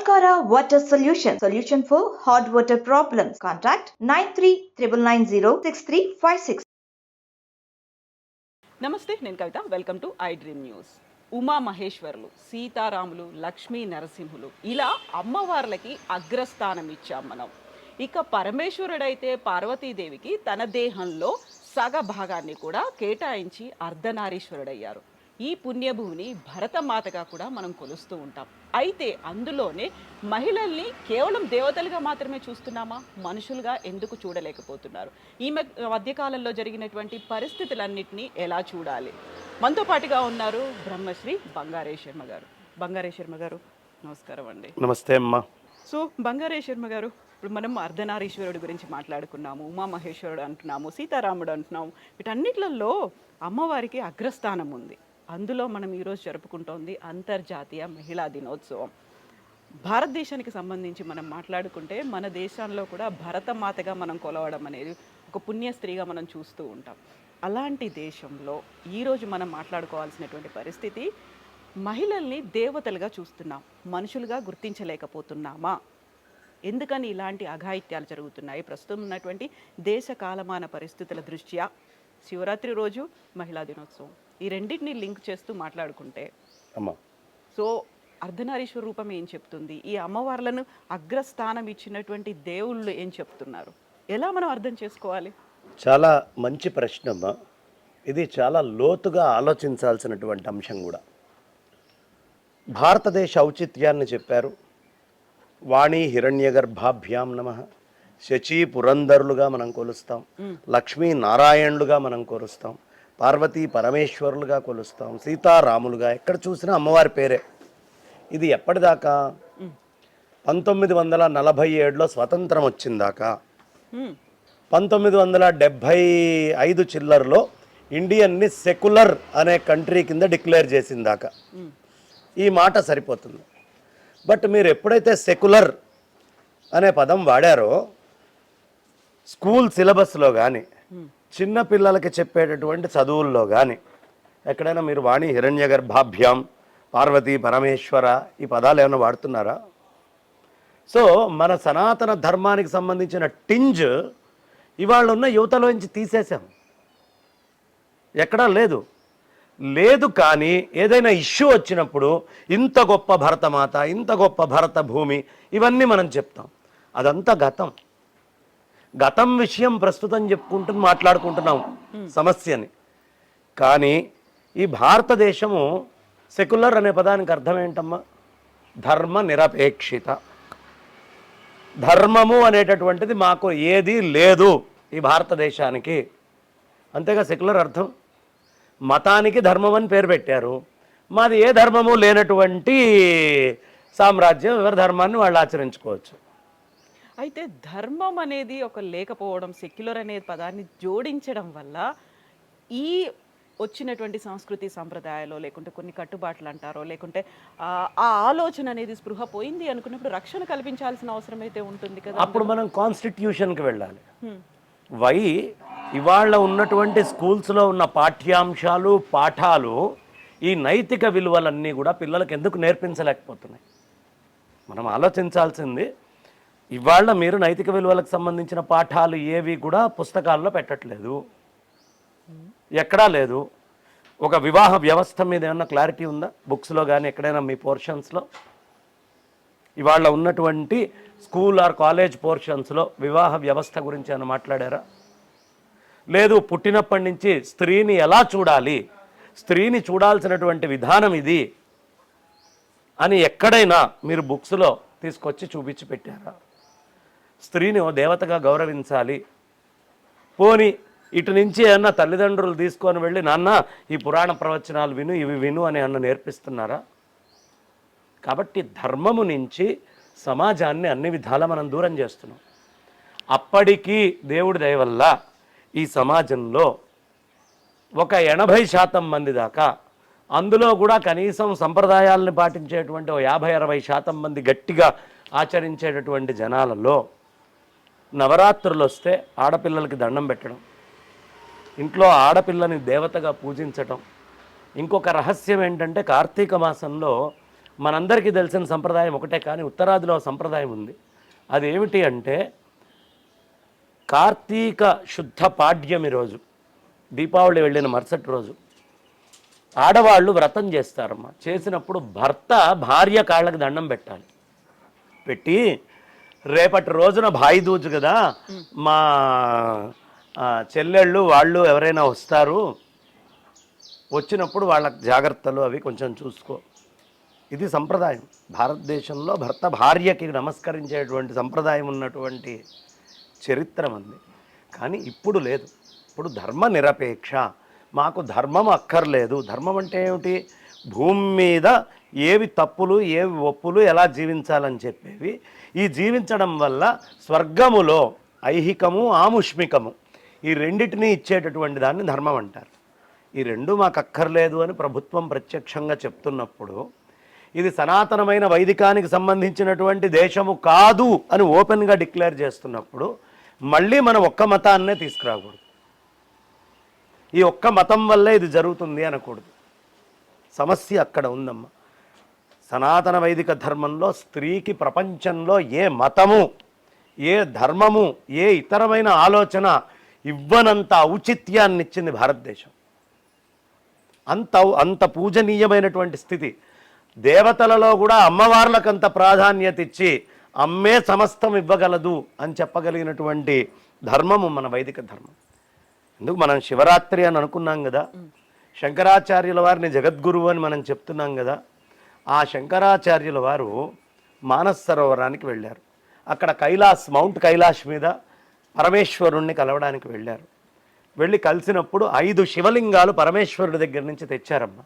Alcara Water Solution. Solution for hot water problems. Contact 9399906356. నమస్తే, నేను Kavitha. Welcome to I Dream News. Uma మహేశ్వరులు, సీతారాములు, లక్ష్మీ నరసింహులు ఇలా అమ్మవార్లకి అగ్రస్థానం ఇచ్చాం మనం. ఇక పరమేశ్వరుడైతే పార్వతీదేవికి తన దేహంలో సగ భాగాన్ని కూడా కేటాయించి అర్ధనారీశ్వరుడయ్యారు. ఈ పుణ్యభూమిని భరతమాతగా కూడా మనం కొలుస్తూ ఉంటాం. అయితే అందులోనే మహిళల్ని కేవలం దేవతలుగా మాత్రమే చూస్తున్నామా, మనుషులుగా ఎందుకు చూడలేకపోతున్నారు? ఈ మధ్యకాలంలో జరిగినటువంటి పరిస్థితులన్నింటినీ ఎలా చూడాలి? మనతో పాటుగా ఉన్నారు బ్రహ్మశ్రీ బంగారే శర్మ గారు. బంగారే శర్మ గారు, నమస్కారం అండి. నమస్తే అమ్మా. సో బంగారే శర్మ గారు, ఇప్పుడు మనం అర్ధనారీశ్వరుడు గురించి మాట్లాడుకున్నాము, ఉమామహేశ్వరుడు అంటున్నాము, సీతారాముడు అంటున్నాము. వీటన్నిట్లలో అమ్మవారికి అగ్రస్థానం ఉంది. అందులో మనం ఈరోజు జరుపుకుంటోంది అంతర్జాతీయ మహిళా దినోత్సవం. భారతదేశానికి సంబంధించి మనం మాట్లాడుకుంటే మన దేశంలో కూడా భరతమాతగా మనం కొలవడం అనేది ఒక పుణ్యస్త్రీగా మనం చూస్తూ ఉంటాం. అలాంటి దేశంలో ఈరోజు మనం మాట్లాడుకోవాల్సినటువంటి పరిస్థితి, మహిళల్ని దేవతలుగా చూస్తున్నాం, మనుషులుగా గుర్తించలేకపోతున్నామా? ఎందుకని ఇలాంటి అఘాయిత్యాలు జరుగుతున్నాయి? ప్రస్తుతం ఉన్నటువంటి దేశ కాలమాన పరిస్థితుల దృష్ట్యా శివరాత్రి రోజు మహిళా దినోత్సవం, ఈ రెండింటిని లింక్ చేస్తూ మాట్లాడుకుంటే సో అర్ధనారీశ్వర రూపం ఏం చెప్తుంది? ఈ అమ్మవార్లను అగ్రస్థానం ఇచ్చినటువంటి దేవుళ్ళు ఏం చెప్తున్నారు? ఎలా మనం అర్థం చేసుకోవాలి? చాలా మంచి ప్రశ్న అమ్మా. ఇది చాలా లోతుగా ఆలోచించాల్సినటువంటి అంశం కూడా. భారతదేశ ఔచిత్యాన్ని చెప్పారు. వాణి హిరణ్యగర్భాభ్యాం నమః. శచీ పురంధరులుగా మనం కొలుస్తాం, లక్ష్మీ నారాయణులుగా మనం కొలుస్తాం, పార్వతీ పరమేశ్వరులుగా కొలుస్తాం, సీతారాములుగా ఎక్కడ చూసినా అమ్మవారి పేరే. ఇది ఎప్పటిదాకా? 1947లో స్వతంత్రం వచ్చిందాకా, 1975 చిల్లర్లో ఇండియన్ని సెక్యులర్ అనే కంట్రీ కింద డిక్లేర్ చేసిందాకా ఈ మాట సరిపోతుంది. బట్ మీరు ఎప్పుడైతే సెక్యులర్ అనే పదం వాడారో, స్కూల్ సిలబస్లో కానీ చిన్న పిల్లలకి చెప్పేటటువంటి చదువుల్లో కానీ ఎక్కడైనా మీరు వాణి హిరణ్యగర్భాభ్యాం, పార్వతీ పరమేశ్వర ఈ పదాలు ఏమైనా వాడుతున్నారా? సో మన సనాతన ధర్మానికి సంబంధించిన టింజ్ ఇవాళ ఉన్న యువతలోంచి తీసేసాం. ఎక్కడా లేదు. కానీ ఏదైనా ఇష్యూ వచ్చినప్పుడు ఇంత గొప్ప భరతమాత, ఇంత గొప్ప భరత భూమి, ఇవన్నీ మనం చెప్తాం. అదంతా గతం విషయం ప్రస్తుతం మాట్లాడుకుంటున్నాం సమస్యని. కానీ ఈ భారతదేశము సెక్యులర్ అనే పదానికి అర్థం ఏంటమ్మా? ధర్మ నిరపేక్షిత. ధర్మము అనేటటువంటిది మాకు ఏది లేదు ఈ భారతదేశానికి, అంతేగా సెక్యులర్ అర్థం. మతానికి ధర్మం అని పేరు పెట్టారు. మాది ఏ ధర్మము లేనటువంటి సామ్రాజ్యం, ఎవరి ధర్మాన్ని వాళ్ళు ఆచరించుకోవచ్చు. అయితే ధర్మం అనేది ఒక లేకపోవడం, సెక్యులర్ అనే పదాన్ని జోడించడం వల్ల ఈ వచ్చినటువంటి సంస్కృతి సంప్రదాయాలు, లేకుంటే కొన్ని కట్టుబాట్లు అంటారో, లేకుంటే ఆ ఆలోచన అనేది స్పృహ పోయింది అనుకున్నప్పుడు రక్షణ కల్పించాల్సిన అవసరం అయితే ఉంటుంది కదా. అప్పుడు మనం కాన్స్టిట్యూషన్కి వెళ్ళాలి. ఇవాళ ఉన్నటువంటి స్కూల్స్లో ఉన్న పాఠ్యాంశాలు, పాఠాలు, ఈ నైతిక విలువలన్నీ కూడా పిల్లలకు ఎందుకు నేర్పించలేకపోతున్నాయి? మనం ఆలోచించాల్సింది. ఇవాళ మీరు నైతిక విలువలకు సంబంధించిన పాఠాలు ఏవి కూడా పుస్తకాల్లో పెట్టట్లేదు, ఎక్కడా లేదు. ఒక వివాహ వ్యవస్థ మీద ఏమన్నా క్లారిటీ ఉందా బుక్స్లో కానీ ఎక్కడైనా మీ పోర్షన్స్లో? ఇవాళ ఉన్నటువంటి స్కూల్ ఆర్ కాలేజ్ పోర్షన్స్లో వివాహ వ్యవస్థ గురించి ఏమైనా మాట్లాడారా? లేదు. పుట్టినప్పటి నుంచి స్త్రీని ఎలా చూడాలి, స్త్రీని చూడాల్సినటువంటి విధానం ఇది అని ఎక్కడైనా మీరు బుక్స్లో తీసుకొచ్చి చూపించి పెట్టారా? స్త్రీని ఓ దేవతగా గౌరవించాలి. పోని ఇటు నుంచి ఏమన్నా తల్లిదండ్రులు తీసుకొని వెళ్ళి, నాన్న ఈ పురాణ ప్రవచనాలు విను, ఇవి విను అని అన్న నేర్పిస్తున్నారా? కాబట్టి ధర్మము నుంచి సమాజాన్ని అన్ని విధాలా మనం దూరం చేస్తున్నాం. అప్పటికీ దేవుడి దయ వల్ల ఈ సమాజంలో ఒక 80% మంది దాకా, అందులో కూడా కనీసం సంప్రదాయాలను పాటించేటువంటి 50-60% మంది గట్టిగా ఆచరించేటటువంటి జనాలలో నవరాత్రులు వస్తే ఆడపిల్లలకి దండం పెట్టడం, ఇంట్లో ఆడపిల్లని దేవతగా పూజించటం. ఇంకొక రహస్యం ఏంటంటే కార్తీక మాసంలో మనందరికీ తెలిసిన సంప్రదాయం ఒకటే, కానీ ఉత్తరాదిలో సంప్రదాయం ఉంది. అదేమిటి అంటే కార్తీక శుద్ధ పాడ్యమి రోజు, దీపావళి వెళ్ళిన మరుసటి రోజు ఆడవాళ్ళు వ్రతం చేస్తారమ్మా. చేసినప్పుడు భర్త భార్య కాళ్ళకి దండం పెట్టాలి. పెట్టి రేపటి రోజున భాయిదూజు కదా, మా చెల్లెళ్ళు వాళ్ళు ఎవరైనా వస్తారు, వచ్చినప్పుడు వాళ్ళ జాగ్రత్తలు అవి కొంచెం చూసుకో. ఇది సంప్రదాయం. భారతదేశంలో భర్త భార్యకి నమస్కరించేటువంటి సంప్రదాయం ఉన్నటువంటి చరిత్ర మంది. కానీ ఇప్పుడు లేదు. ఇప్పుడు ధర్మ నిరపేక్ష, మాకు ధర్మం అక్కర్లేదు. ధర్మం అంటే ఏమిటి? భూమి మీద ఏవి తప్పులు ఏవి ఒప్పులు ఎలా జీవించాలని చెప్పేవి. ఈ జీవించడం వల్ల స్వర్గములో ఐహికము ఆముష్మికము ఈ రెండిటినీ ఇచ్చేటటువంటి దాన్ని ధర్మం అంటారు. ఈ రెండు మాకు అక్కర్లేదు అని ప్రభుత్వం ప్రత్యక్షంగా చెప్తున్నప్పుడు, ఇది సనాతనమైన వైదికానికి సంబంధించినటువంటి దేశము కాదు అని ఓపెన్గా డిక్లేర్ చేస్తున్నప్పుడు మళ్ళీ మనం ఒక్క మతాన్నే తీసుకురాకూడదు. ఈ ఒక్క మతం వల్లే ఇది జరుగుతుంది అనకూడదు. సమస్య అక్కడ ఉందమ్మా. సనాతన వైదిక ధర్మంలో స్త్రీకి ప్రపంచంలో ఏ మతము, ఏ ధర్మము, ఏ ఇతరమైన ఆలోచన ఇవ్వనంత ఔచిత్యాన్ని ఇచ్చింది భారతదేశం. అంత పూజనీయమైనటువంటి స్థితి. దేవతలలో కూడా అమ్మవార్లకంత ప్రాధాన్యత ఇచ్చి అమ్మే సమస్తం ఇవ్వగలదు అని చెప్పగలిగినటువంటి ధర్మము మన వైదిక ధర్మం. ఎందుకు మనం శివరాత్రి అని అనుకున్నాం కదా, శంకరాచార్యుల వారిని జగద్గురువు అని మనం చెప్తున్నాం కదా. ఆ శంకరాచార్యుల వారు మానస్ సరోవరానికి వెళ్ళారు. అక్కడ మౌంట్ కైలాష్ మీద పరమేశ్వరుణ్ణి కలవడానికి వెళ్ళారు. వెళ్ళి కలిసినప్పుడు 5 శివలింగాలు పరమేశ్వరుడి దగ్గర నుంచి తెచ్చారమ్మా.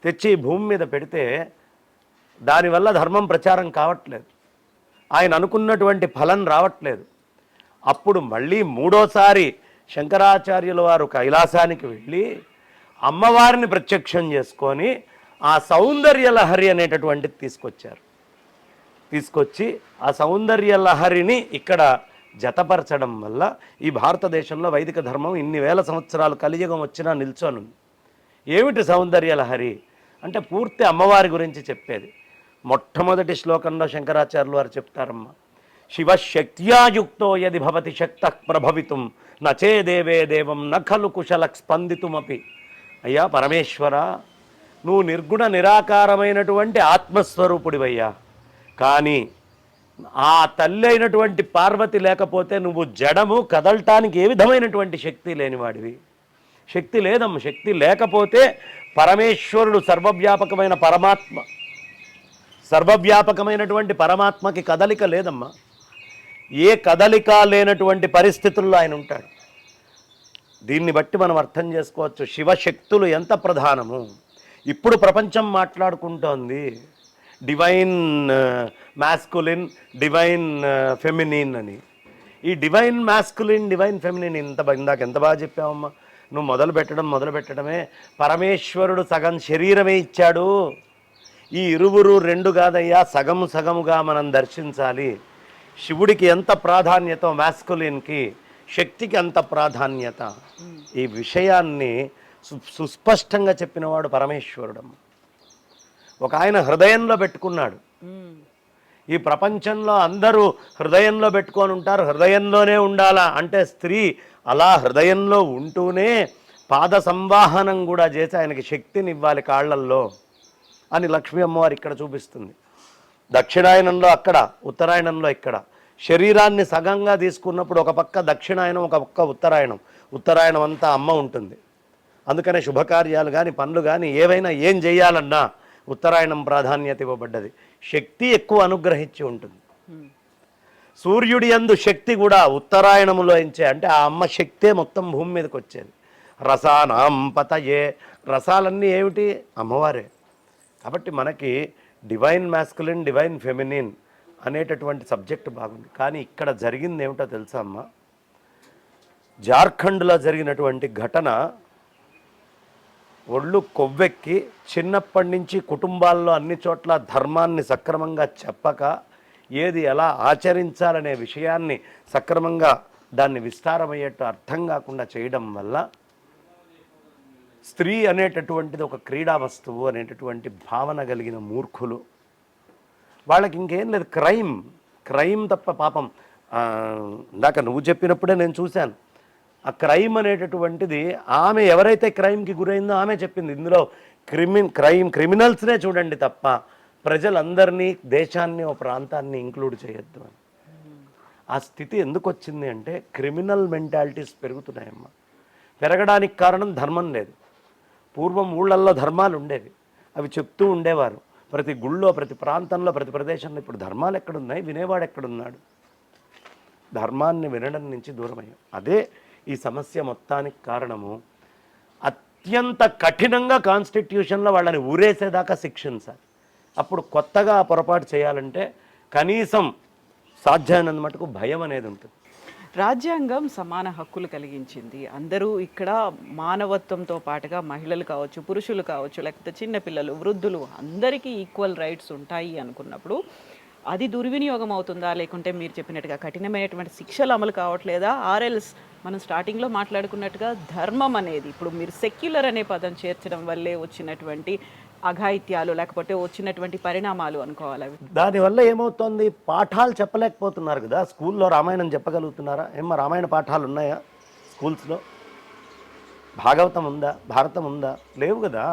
తెచ్చి భూమి మీద పెడితే దానివల్ల ధర్మం ప్రచారం కావట్లేదు, ఆయన అనుకున్నటువంటి ఫలం రావట్లేదు. అప్పుడు మళ్ళీ 3వసారి శంకరాచార్యుల వారు కైలాసానికి వెళ్ళి అమ్మవారిని ప్రత్యక్షం చేసుకొని ఆ సౌందర్య లహరి అనేటటువంటిది తీసుకొచ్చి ఆ సౌందర్య లహరిని ఇక్కడ జతపరచడం వల్ల ఈ భారతదేశంలో వైదిక ధర్మం ఇన్ని వేల సంవత్సరాలు కలియుగం వచ్చినా నిల్చొనుంది. ఏమిటి సౌందర్య లహరి అంటే పూర్తి అమ్మవారి గురించి చెప్పేది. మొట్టమొదటి శ్లోకంలో శంకరాచార్యులు వారు చెప్తారమ్మా, శివశక్త్యాయుక్తో యది భవతి శక్త ప్రభవితుం నచే దేవే దేవం నఖలు కుశలక్ స్పందితుమపి. అయ్యా పరమేశ్వర, నువ్వు నిర్గుణ నిరాకారమైనటువంటి ఆత్మస్వరూపుడివయ్యా, కానీ ఆ తల్లి అయినటువంటి పార్వతి లేకపోతే నువ్వు జడము కదలటానికి ఏ విధమైనటువంటి శక్తి లేనివాడివి. శక్తి లేదమ్మ. శక్తి లేకపోతే పరమేశ్వరుడు సర్వవ్యాపకమైనటువంటి పరమాత్మకి కదలిక లేదమ్మా. ఏ కదలిక లేనటువంటి పరిస్థితుల్లో ఆయన ఉంటాడు. దీన్ని బట్టి మనం అర్థం చేసుకోవచ్చు శివశక్తులు ఎంత ప్రధానము. ఇప్పుడు ప్రపంచం మాట్లాడుకుంటోంది డివైన్ మ్యాస్కులిన్, డివైన్ ఫెమినిన్ అని. ఈ డివైన్ మ్యాస్కులిన్, డివైన్ ఫెమినిన్ ఇందాక ఎంత బాగా చెప్పావమ్మా. నువ్వు మొదలు పెట్టడమే పరమేశ్వరుడు సగం శరీరమే ఇచ్చాడు. ఈ ఇరువురు 2 కాదయ్యా, సగముగా మనం దర్శించాలి. శివుడికి ఎంత ప్రాధాన్యత మ్యాస్కులిన్కి, శక్తికి అంత ప్రాధాన్యత. ఈ విషయాన్ని సుస్పష్టంగా చెప్పినవాడు పరమేశ్వరుడమ్మ. ఒక ఆయన హృదయంలో పెట్టుకున్నాడు. ఈ ప్రపంచంలో అందరూ హృదయంలో పెట్టుకొని ఉంటారు, హృదయంలోనే ఉండాలా అంటే స్త్రీ అలా హృదయంలో ఉంటూనే పాద సంవాహనం కూడా చేసి ఆయనకి శక్తిని ఇవ్వాలి కాళ్ళల్లో అని లక్ష్మీ అమ్మవారు ఇక్కడ చూపిస్తుంది. దక్షిణాయనంలో అక్కడ, ఉత్తరాయణంలో ఇక్కడ. శరీరాన్ని సగంగా తీసుకున్నప్పుడు ఒక పక్క దక్షిణాయనం, ఒక పక్క ఉత్తరాయణం అంతా అమ్మ ఉంటుంది. అందుకనే శుభకార్యాలు కానీ పనులు కానీ ఏవైనా ఏం చేయాలన్నా ఉత్తరాయణం ప్రాధాన్యత ఇవ్వబడ్డది. శక్తి ఎక్కువ అనుగ్రహించి ఉంటుంది. సూర్యుడి యందు శక్తి కూడా ఉత్తరాయణములో ఎంచే, అంటే ఆ అమ్మ శక్తే మొత్తం భూమి మీదకి వచ్చేది. రసానాం పతయే, రసాలన్నీ ఏమిటి? అమ్మవారే. కాబట్టి మనకి డివైన్ మ్యాస్కులిన్, డివైన్ ఫెమినిన్ అనేటటువంటి సబ్జెక్ట్ బాగుంది. కానీ ఇక్కడ జరిగింది ఏమిటో తెలుసా అమ్మ? జార్ఖండ్లో జరిగినటువంటి ఘటన ఒళ్ళు కొవ్వెక్కి చిన్నప్పటి నుంచి కుటుంబాల్లో అన్ని చోట్ల ధర్మాన్ని సక్రమంగా చెప్పక ఏది ఎలా ఆచరించాలనే విషయాన్ని సక్రమంగా దాన్ని విస్తారమయ్యేట్టు అర్థం కాకుండా చేయడం వల్ల స్త్రీ అనేటటువంటిది ఒక క్రీడా వస్తువు అనేటటువంటి భావన కలిగిన మూర్ఖులు వాళ్ళకి ఇంకేం లేదు, క్రైమ్ తప్ప పాపం. ఇందాక నువ్వు చెప్పినప్పుడే నేను చూశాను ఆ క్రైమ్ అనేటటువంటిది. ఆమె ఎవరైతే క్రైమ్కి గురైందో ఆమె చెప్పింది, ఇందులో క్రిమినల్స్నే చూడండి తప్ప ప్రజలందరినీ, దేశాన్ని, ఓ ప్రాంతాన్ని ఇంక్లూడ్ చేయొద్దు అని. ఆ స్థితి ఎందుకు వచ్చింది అంటే క్రిమినల్ మెంటాలిటీస్ పెరుగుతున్నాయమ్మా. పెరగడానికి కారణం ధర్మం లేదు. పూర్వం ఊళ్ళల్లో ధర్మాలు ఉండేవి, అవి చెప్తూ ఉండేవారు ప్రతి గుళ్ళో, ప్రతి ప్రాంతంలో, ప్రతి ప్రదేశంలో. ఇప్పుడు ధర్మాలు ఎక్కడున్నాయి, వినేవాడు ఎక్కడున్నాడు? ధర్మాన్ని వినడం నుంచి దూరమయ్యాం. అదే ఈ సమస్య మొత్తానికి కారణము. అత్యంత కఠినంగా కాన్స్టిట్యూషన్లో వాళ్ళని ఊరేసేదాకా శిక్షించాలి. అప్పుడు కొత్తగా ఆ పొరపాటు చేయాలంటే కనీసం సాధ్యమైనంత మటుకు భయం అనేది ఉంటుంది. రాజ్యాంగం సమాన హక్కులు కలిగించింది. అందరూ ఇక్కడ మానవత్వంతో పాటుగా మహిళలు కావచ్చు, పురుషులు కావచ్చు, లేకపోతే చిన్నపిల్లలు, వృద్ధులు అందరికీ ఈక్వల్ రైట్స్ ఉంటాయి అనుకున్నప్పుడు అది దుర్వినియోగం అవుతుందా, లేకుంటే మీరు చెప్పినట్టుగా కఠినమైనటువంటి శిక్షలు అమలు కావట్లేదా? ఆర్ఎల్స్ మనం స్టార్టింగ్లో మాట్లాడుకున్నట్టుగా ధర్మం అనేది ఇప్పుడు మీరు సెక్యులర్ అనే పదం చేర్చడం వల్లే వచ్చినటువంటి అఘాయిత్యాలు, లేకపోతే వచ్చినటువంటి పరిణామాలు అనుకోవాలి అవి. దానివల్ల ఏమవుతుంది, పాఠాలు చెప్పలేకపోతున్నారు కదా. స్కూల్లో రామాయణం చెప్పగలుగుతున్నారా? ఏమో రామాయణ పాఠాలు ఉన్నాయా స్కూల్స్లో? భాగవతం ఉందా, భారతం ఉందా? లేవు కదా.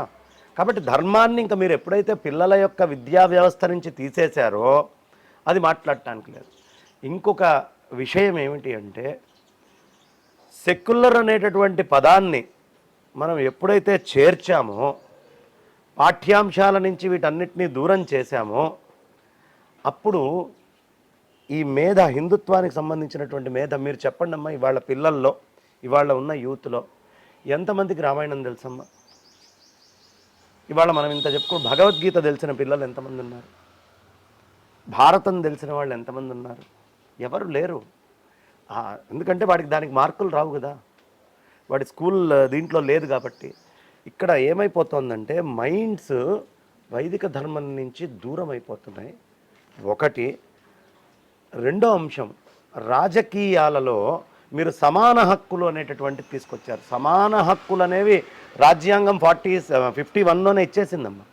కాబట్టి ధర్మాన్ని ఇంకా మీరు ఎప్పుడైతే పిల్లల యొక్క విద్యా వ్యవస్థ నుంచి తీసేశారో అది మాట్లాడటానికి లేదు. ఇంకొక విషయం ఏమిటి అంటే సెక్యులర్ అనేటటువంటి పదాన్ని మనం ఎప్పుడైతే చేర్చామో, పాఠ్యాంశాల నుంచి వీటన్నిటినీ దూరం చేశామో, అప్పుడు ఈ మేధ, హిందుత్వానికి సంబంధించినటువంటి మేధ, మీరు చెప్పండి అమ్మా, ఇవాళ పిల్లల్లో, ఇవాళ ఉన్న యూత్లో ఎంతమందికి రామాయణం తెలుసమ్మా? ఇవాళ మనం ఇంత చెప్పుకో, భగవద్గీత తెలిసిన పిల్లలు ఎంతమంది ఉన్నారు? భారతం తెలిసిన వాళ్ళు ఎంతమంది ఉన్నారు? ఎవరు లేరు. ఎందుకంటే వాడికి దానికి మార్కులు రావు కదా, వాడి స్కూల్ దీంట్లో లేదు కాబట్టి. ఇక్కడ ఏమైపోతుందంటే మైండ్స్ వైదిక ధర్మం నుంచి దూరం అయిపోతున్నాయి ఒకటి. రెండో అంశం, రాజకీయాలలో మీరు సమాన హక్కులు అనేటటువంటిది తీసుకొచ్చారు. సమాన హక్కులు అనేవి రాజ్యాంగం 51లోనే ఇచ్చేసిందమ్మా.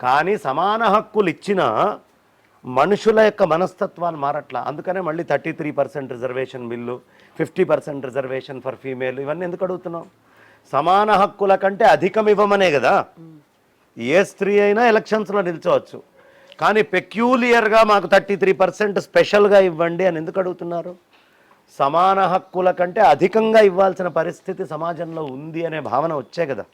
కానీ సమాన హక్కులు ఇచ్చిన మనుషుల యొక్క మనస్తత్వాలు మారట్లా. అందుకనే మళ్ళీ 33% reservation bill, 50% reservation for female, ఇవన్నీ ఎందుకు అడుగుతున్నాం? సమాన హక్కుల కంటే అధికం ఇవ్వమనే కదా. ఏ స్త్రీ అయినా ఎలక్షన్స్లో నిల్చోవచ్చు, కానీ పెక్యూలియర్గా మాకు 33% స్పెషల్గా ఇవ్వండి అని ఎందుకు అడుగుతున్నారు? సమాన హక్కుల కంటే అధికంగా ఇవ్వాల్సిన పరిస్థితి సమాజంలో ఉంది అనే భావన వచ్చే కదా.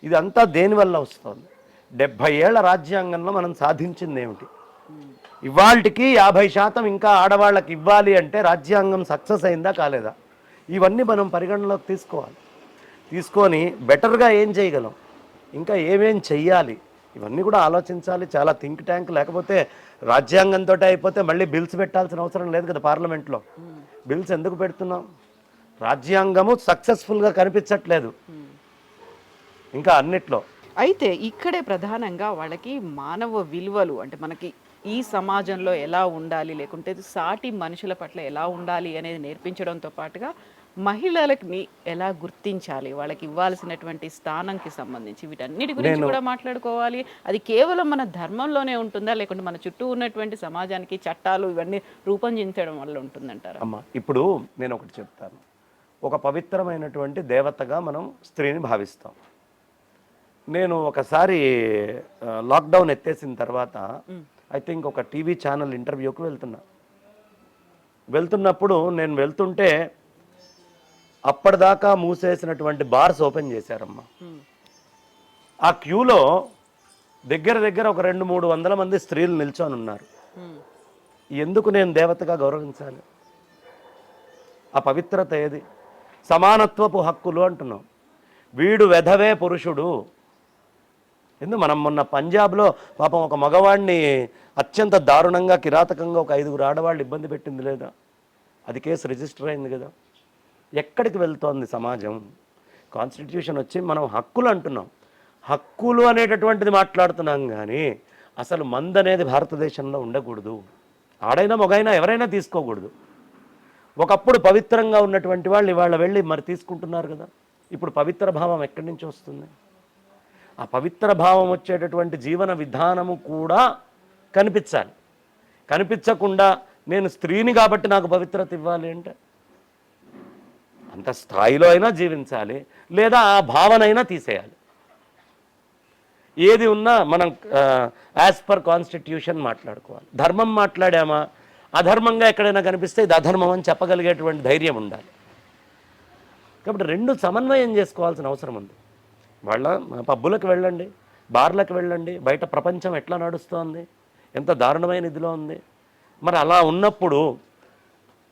ఇదంతా దేనివల్ల వస్తుంది? 70 ఏళ్ల రాజ్యాంగంలో మనం సాధించింది ఏమిటి? ఇవాళకి 50% ఇంకా ఆడవాళ్ళకి ఇవ్వాలి అంటే రాజ్యాంగం సక్సెస్ అయిందా కాలేదా? ఇవన్నీ మనం పరిగణలోకి తీసుకోవాలి. తీసుకొని బెటర్గా ఏం చేయగలం, ఇంకా ఏమేం చెయ్యాలి, ఇవన్నీ కూడా ఆలోచించాలి. చాలా థింక్ ట్యాంక్. లేకపోతే రాజ్యాంగంతో అయిపోతే మళ్ళీ బిల్స్ పెట్టాల్సిన అవసరం లేదు కదా పార్లమెంట్లో. బిల్స్ ఎందుకు పెడుతున్నాం? రాజ్యాంగము సక్సెస్ఫుల్గా కనిపించట్లేదు ఇంకా అన్నిట్లో. అయితే ఇక్కడే ప్రధానంగా వాళ్ళకి మానవ విలువలు, అంటే మనకి ఈ సమాజంలో ఎలా ఉండాలి, లేకుంటే సాటి మనుషుల పట్ల ఎలా ఉండాలి అనేది నేర్పించడంతో పాటుగా మహిళలకి ఎలా గుర్తించాలి, వాళ్ళకి ఇవ్వాల్సినటువంటి స్థానంకి సంబంధించి వీటన్నిటి గురించి కూడా మాట్లాడుకోవాలి. అది కేవలం మన ధర్మంలోనే ఉంటుందా, లేకుంటే మన చుట్టూ ఉన్నటువంటి సమాజానికి చట్టాలు ఇవన్నీ రూపొందించడం వల్ల ఉంటుందంటారా? అమ్మా, ఇప్పుడు నేను ఒకటి చెప్తాను. ఒక పవిత్రమైనటువంటి దేవతగా మనం స్త్రీని భావిస్తాం. నేను ఒకసారి లాక్డౌన్ ఎత్తేసిన తర్వాత ఐ థింక్ ఒక టీవీ ఛానల్ ఇంటర్వ్యూకి వెళ్తున్నప్పుడు నేను వెళ్తుంటే అప్పటిదాకా మూసేసినటువంటి బార్స్ ఓపెన్ చేశారమ్మా. ఆ క్యూలో దగ్గర ఒక 200-300 మంది స్త్రీలు నిల్చొని ఉన్నారు. ఎందుకు నేను దేవతగా గౌరవించాలి? ఆ పవిత్రత ఏది? సమానత్వపు హక్కులు అంటున్నాం. వీడు వెధవే పురుషుడు. మనం మొన్న పంజాబ్లో పాపం ఒక మగవాడిని అత్యంత దారుణంగా, కిరాతకంగా ఒక 5 ఆడవాళ్ళు ఇబ్బంది పెట్టింది లేదా? అది కేసు రిజిస్టర్ అయింది కదా. ఎక్కడికి వెళ్తోంది సమాజం? కాన్స్టిట్యూషన్ వచ్చి మనం హక్కులు అంటున్నాం, హక్కులు అనేటటువంటిది మాట్లాడుతున్నాం, కానీ అసలు మందు అనేది భారతదేశంలో ఉండకూడదు. ఆడైనా మగైనా ఎవరైనా తీసుకోకూడదు. ఒకప్పుడు పవిత్రంగా ఉన్నటువంటి వాళ్ళు ఇవాళ వెళ్ళి మరి తీసుకుంటున్నారు కదా. ఇప్పుడు పవిత్ర భావం ఎక్కడి నుంచి వస్తుంది? ఆ పవిత్ర భావం వచ్చేటటువంటి జీవన విధానము కూడా కనిపించాలి. కనిపించకుండా నేను స్త్రీని కాబట్టి నాకు పవిత్రత ఇవ్వాలి అంటే అంత స్థాయిలో అయినా జీవించాలి, లేదా ఆ భావన అయినా తీసేయాలి. ఏది ఉన్నా మనం యాజ్ పర్ కాన్స్టిట్యూషన్ మాట్లాడుకోవాలి. ధర్మం మాట్లాడామా, అధర్మంగా ఎక్కడైనా కనిపిస్తే ఇది అధర్మం అని చెప్పగలిగేటువంటి ధైర్యం ఉండాలి. కాబట్టి రెండు సమన్వయం చేసుకోవాల్సిన అవసరం ఉంది. వాళ్ళ పబ్బులకు వెళ్ళండి, బార్లకు వెళ్ళండి, బయట ప్రపంచం ఎట్లా నడుస్తోంది, ఎంత దారుణమైన ఇదిలో ఉంది. మరి అలా ఉన్నప్పుడు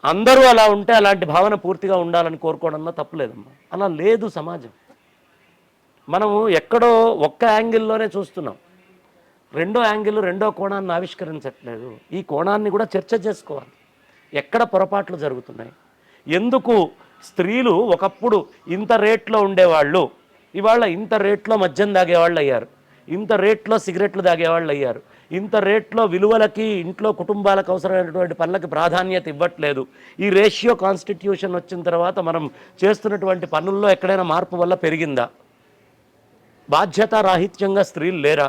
అందరూ అలా ఉంటే అలాంటి భావన పూర్తిగా ఉండాలని కోరుకోవడంలో తప్పులేదమ్మా. అలా లేదు సమాజం. మనము ఎక్కడో ఒక్క యాంగిల్లోనే చూస్తున్నాం, రెండో యాంగిల్, రెండో కోణాన్ని ఆవిష్కరించట్లేదు. ఈ కోణాన్ని కూడా చర్చ చేసుకోవాలి. ఎక్కడ పొరపాట్లు జరుగుతున్నాయి, ఎందుకు స్త్రీలు ఒకప్పుడు ఇంత రేట్లో ఉండేవాళ్ళు ఇవాళ ఇంత రేట్లో మద్యం తాగేవాళ్ళు అయ్యారు, ఇంత రేట్లో సిగరెట్లు తాగేవాళ్ళు అయ్యారు, ఇంత రేట్లో విలువలకి ఇంట్లో కుటుంబాలకు అవసరమైనటువంటి పనులకి ప్రాధాన్యత ఇవ్వట్లేదు. ఈ రేషియో కాన్స్టిట్యూషన్ వచ్చిన తర్వాత మనం చేస్తున్నటువంటి పనుల్లో ఎక్కడైనా మార్పు వల్ల పెరిగిందా? బాధ్యతారాహిత్యంగా స్త్రీలు లేరా?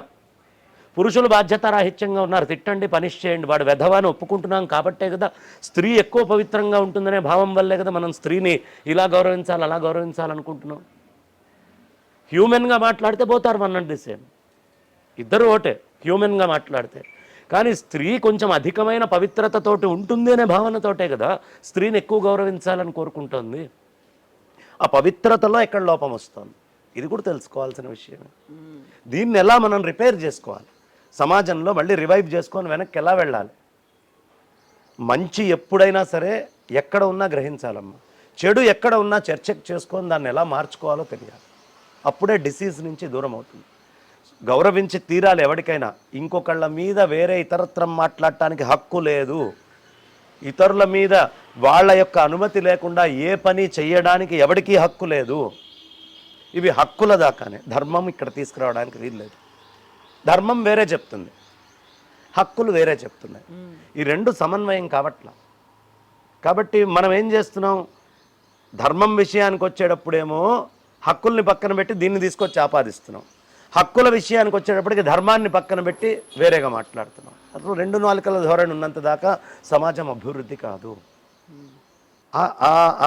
పురుషులు బాధ్యతారాహిత్యంగా ఉన్నారు. తిట్టండి, పనిష్ చేయండి, వాడు వెధవాని ఒప్పుకుంటున్నాం కాబట్టే కదా, స్త్రీ ఎక్కువ పవిత్రంగా ఉంటుందనే భావం వల్లే కదా మనం స్త్రీని ఇలా గౌరవించాలి, అలా గౌరవించాలనుకుంటున్నాం. హ్యూమెన్గా మాట్లాడితే పోతారు వన్ ది సేమ్, ఇద్దరు ఒకటే హ్యూమెన్గా మాట్లాడితే. కానీ స్త్రీ కొంచెం అధికమైన పవిత్రతతోటి ఉంటుంది అనే భావనతోటే కదా స్త్రీని ఎక్కువ గౌరవించాలని కోరుకుంటుంది. ఆ పవిత్రతలో ఎక్కడ లోపం వస్తుంది, ఇది కూడా తెలుసుకోవాల్సిన విషయం. దీన్ని ఎలా మనం రిపేర్ చేసుకోవాలి, సమాజంలో మళ్ళీ రివైవ్ చేసుకొని వెనక్కి ఎలా వెళ్ళాలి. మంచి ఎప్పుడైనా సరే ఎక్కడ ఉన్నా గ్రహించాలమ్మా, చెడు ఎక్కడ ఉన్నా చర్చ చేసుకొని దాన్ని ఎలా మార్చుకోవాలో తెలియాలి. అప్పుడే డిసీజ్ నుంచి దూరం అవుతుంది. గౌరవించి తీరాలి ఎవరికైనా. ఇంకొకళ్ళ మీద వేరే ఇతరత్రం మాట్లాడటానికి హక్కు లేదు. ఇతరుల మీద వాళ్ళ యొక్క అనుమతి లేకుండా ఏ పని చేయడానికి ఎవరికీ హక్కు లేదు. ఇవి హక్కుల దాకానే, ధర్మం ఇక్కడ తీసుకురావడానికి వీల్లేదు. ధర్మం వేరే చెప్తుంది, హక్కులు వేరే చెప్తున్నాయి. ఈ రెండు సమన్వయం కావట్లా. కాబట్టి మనం ఏం చేస్తున్నాం, ధర్మం విషయానికి వచ్చేటప్పుడేమో హక్కుల్ని పక్కన పెట్టి దీన్ని తీసుకొచ్చి ఆపాదిస్తున్నాం, హక్కుల విషయానికి వచ్చేటప్పటికి ధర్మాన్ని పక్కన పెట్టి వేరేగా మాట్లాడుతున్నాం. అసలు రెండు నాలుకల ధోరణి ఉన్నంత దాకా సమాజం అభివృద్ధి కాదు.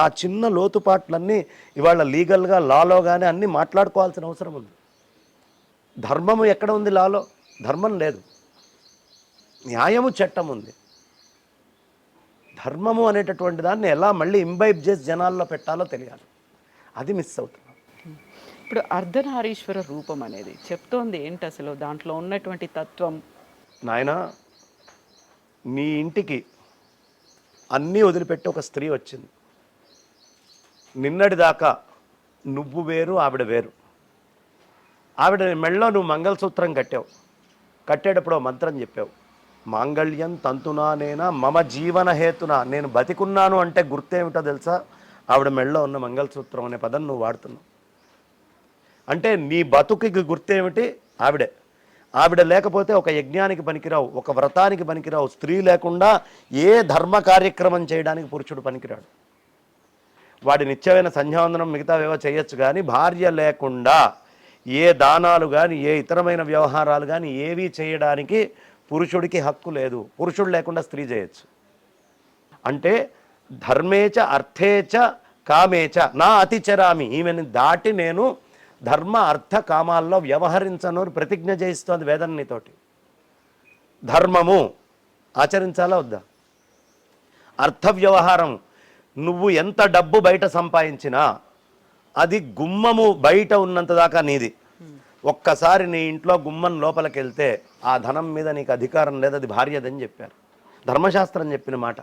ఆ చిన్న లోతుపాట్లన్నీ ఇవాళ లీగల్గా లాలో కానీ అన్నీ మాట్లాడుకోవాల్సిన అవసరం ఉంది. ధర్మము ఎక్కడ ఉంది లాలో? ధర్మం లేదు. న్యాయము చట్టం ఉంది. ధర్మము అనేటటువంటి దాన్ని ఎలా మళ్ళీ ఇంబైబ్ చేసి జనాల్లో పెట్టాలో తెలియాలి. అది మిస్ అవుతుంది. ఇప్పుడు అర్ధనారీశ్వర రూపం అనేది చెప్తోంది ఏంటి అసలు, దాంట్లో ఉన్నటువంటి తత్వం? నాయనా, నీ ఇంటికి అన్నీ వదిలిపెట్టి ఒక స్త్రీ వచ్చింది. నిన్నటిదాకా నువ్వు వేరు, ఆవిడ వేరు. ఆవిడ మెళ్ళలో నువ్వు మంగళసూత్రం కట్టావు. కట్టేటప్పుడు మంత్రం చెప్పావు, మాంగళ్యం తంతునానేనా మమ జీవన హేతున. నేను బతికున్నాను అంటే గుర్తేమిటో తెలుసా? ఆవిడ మెళ్ళలో ఉన్న మంగళసూత్రం అనే పదం నువ్వు వాడుతున్నావు. అంటే నీ బతుకుకి గుర్తేమిటి? ఆవిడే. ఆవిడ లేకపోతే ఒక యజ్ఞానికి పనికిరావు, ఒక వ్రతానికి పనికిరావు. స్త్రీ లేకుండా ఏ ధర్మ కార్యక్రమం చేయడానికి పురుషుడు పనికిరాడు. వాడి నిత్యమైన సంధ్యావందనం మిగతావేవో చేయొచ్చు, కానీ భార్య లేకుండా ఏ దానాలు కానీ ఏ ఇతరమైన వ్యవహారాలు కానీ ఏవీ చేయడానికి పురుషుడికి హక్కు లేదు. పురుషుడు లేకుండా స్త్రీ చేయొచ్చు. అంటే ధర్మేచ అర్థేచ కామేచ నా అతిచరామి, ఈమెను దాటి నేను ధర్మ అర్థ కామాల్లో వ్యవహరించను ప్రతిజ్ఞ చేయిస్తోంది వేదం నీతోటి. ధర్మము ఆచరించాలా వద్దా? అర్థ వ్యవహారం, నువ్వు ఎంత డబ్బు బయట సంపాదించినా అది గుమ్మము బయట ఉన్నంత దాకా నీది. ఒక్కసారి నీ ఇంట్లో గుమ్మం లోపలికి వెళ్తే ఆ ధనం మీద నీకు అధికారం లేదు, అది భార్యదని చెప్పారు. ధర్మశాస్త్రం చెప్పిన మాట.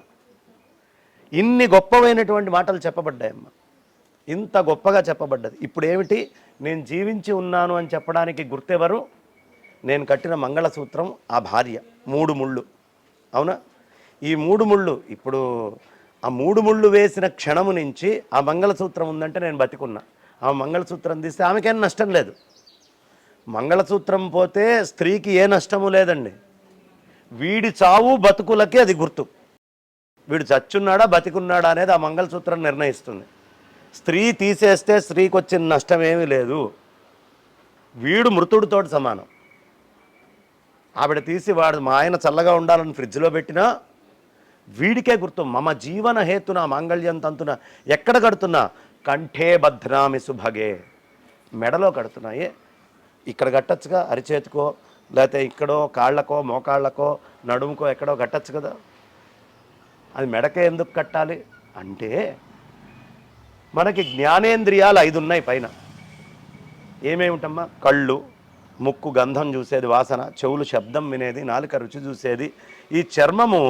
ఇన్ని గొప్పవైనటువంటి మాటలు చెప్పబడ్డాయమ్మ, ఇంత గొప్పగా చెప్పబడ్డది. ఇప్పుడు ఏమిటి, నేను జీవించి ఉన్నాను అని చెప్పడానికి గుర్తెవరు? నేను కట్టిన మంగళసూత్రం, ఆ భార్య. 3 ముళ్ళు, అవునా? ఈ 3 ముళ్ళు, ఇప్పుడు ఆ 3 ముళ్ళు వేసిన క్షణము నుంచి ఆ మంగళసూత్రం ఉందంటే నేను బతికున్నా. ఆ మంగళసూత్రం తీస్తే ఆమెకేం నష్టం లేదు. మంగళసూత్రం పోతే స్త్రీకి ఏ నష్టము లేదండి. వీడి చావు బతుకులకి అది గుర్తు. వీడు చచ్చున్నాడా బతికున్నాడా అనేది ఆ మంగళసూత్రం నిర్ణయిస్తుంది. స్త్రీ తీసేస్తే స్త్రీకి వచ్చిన నష్టం ఏమీ లేదు. వీడు మృతుడితోటి సమానం. ఆవిడ తీసి వాడు మా ఆయన చల్లగా ఉండాలని ఫ్రిడ్జ్లో పెట్టినా వీడికే గుర్తు. మమ జీవన హేతున మాంగళ్యం తంతున ఎక్కడ కడుతున్నా? కంఠే బధ్నామి సుభగే, మెడలో కడుతున్నాయే. ఇక్కడ కట్టచ్చుగా, అరిచేతికో లేకపోతే ఇక్కడో కాళ్ళకో మోకాళ్ళకో నడుముకో ఎక్కడో కట్టచ్చు కదా. అది మెడకే ఎందుకు కట్టాలి అంటే మనకి జ్ఞానేంద్రియాలు 5 ఉన్నాయి పైన. ఏమేమిటమ్మా? కళ్ళు, ముక్కు గంధం చూసేది, వాసన, చెవులు శబ్దం వినేది, నాలుక రుచి చూసేది. ఈ చర్మము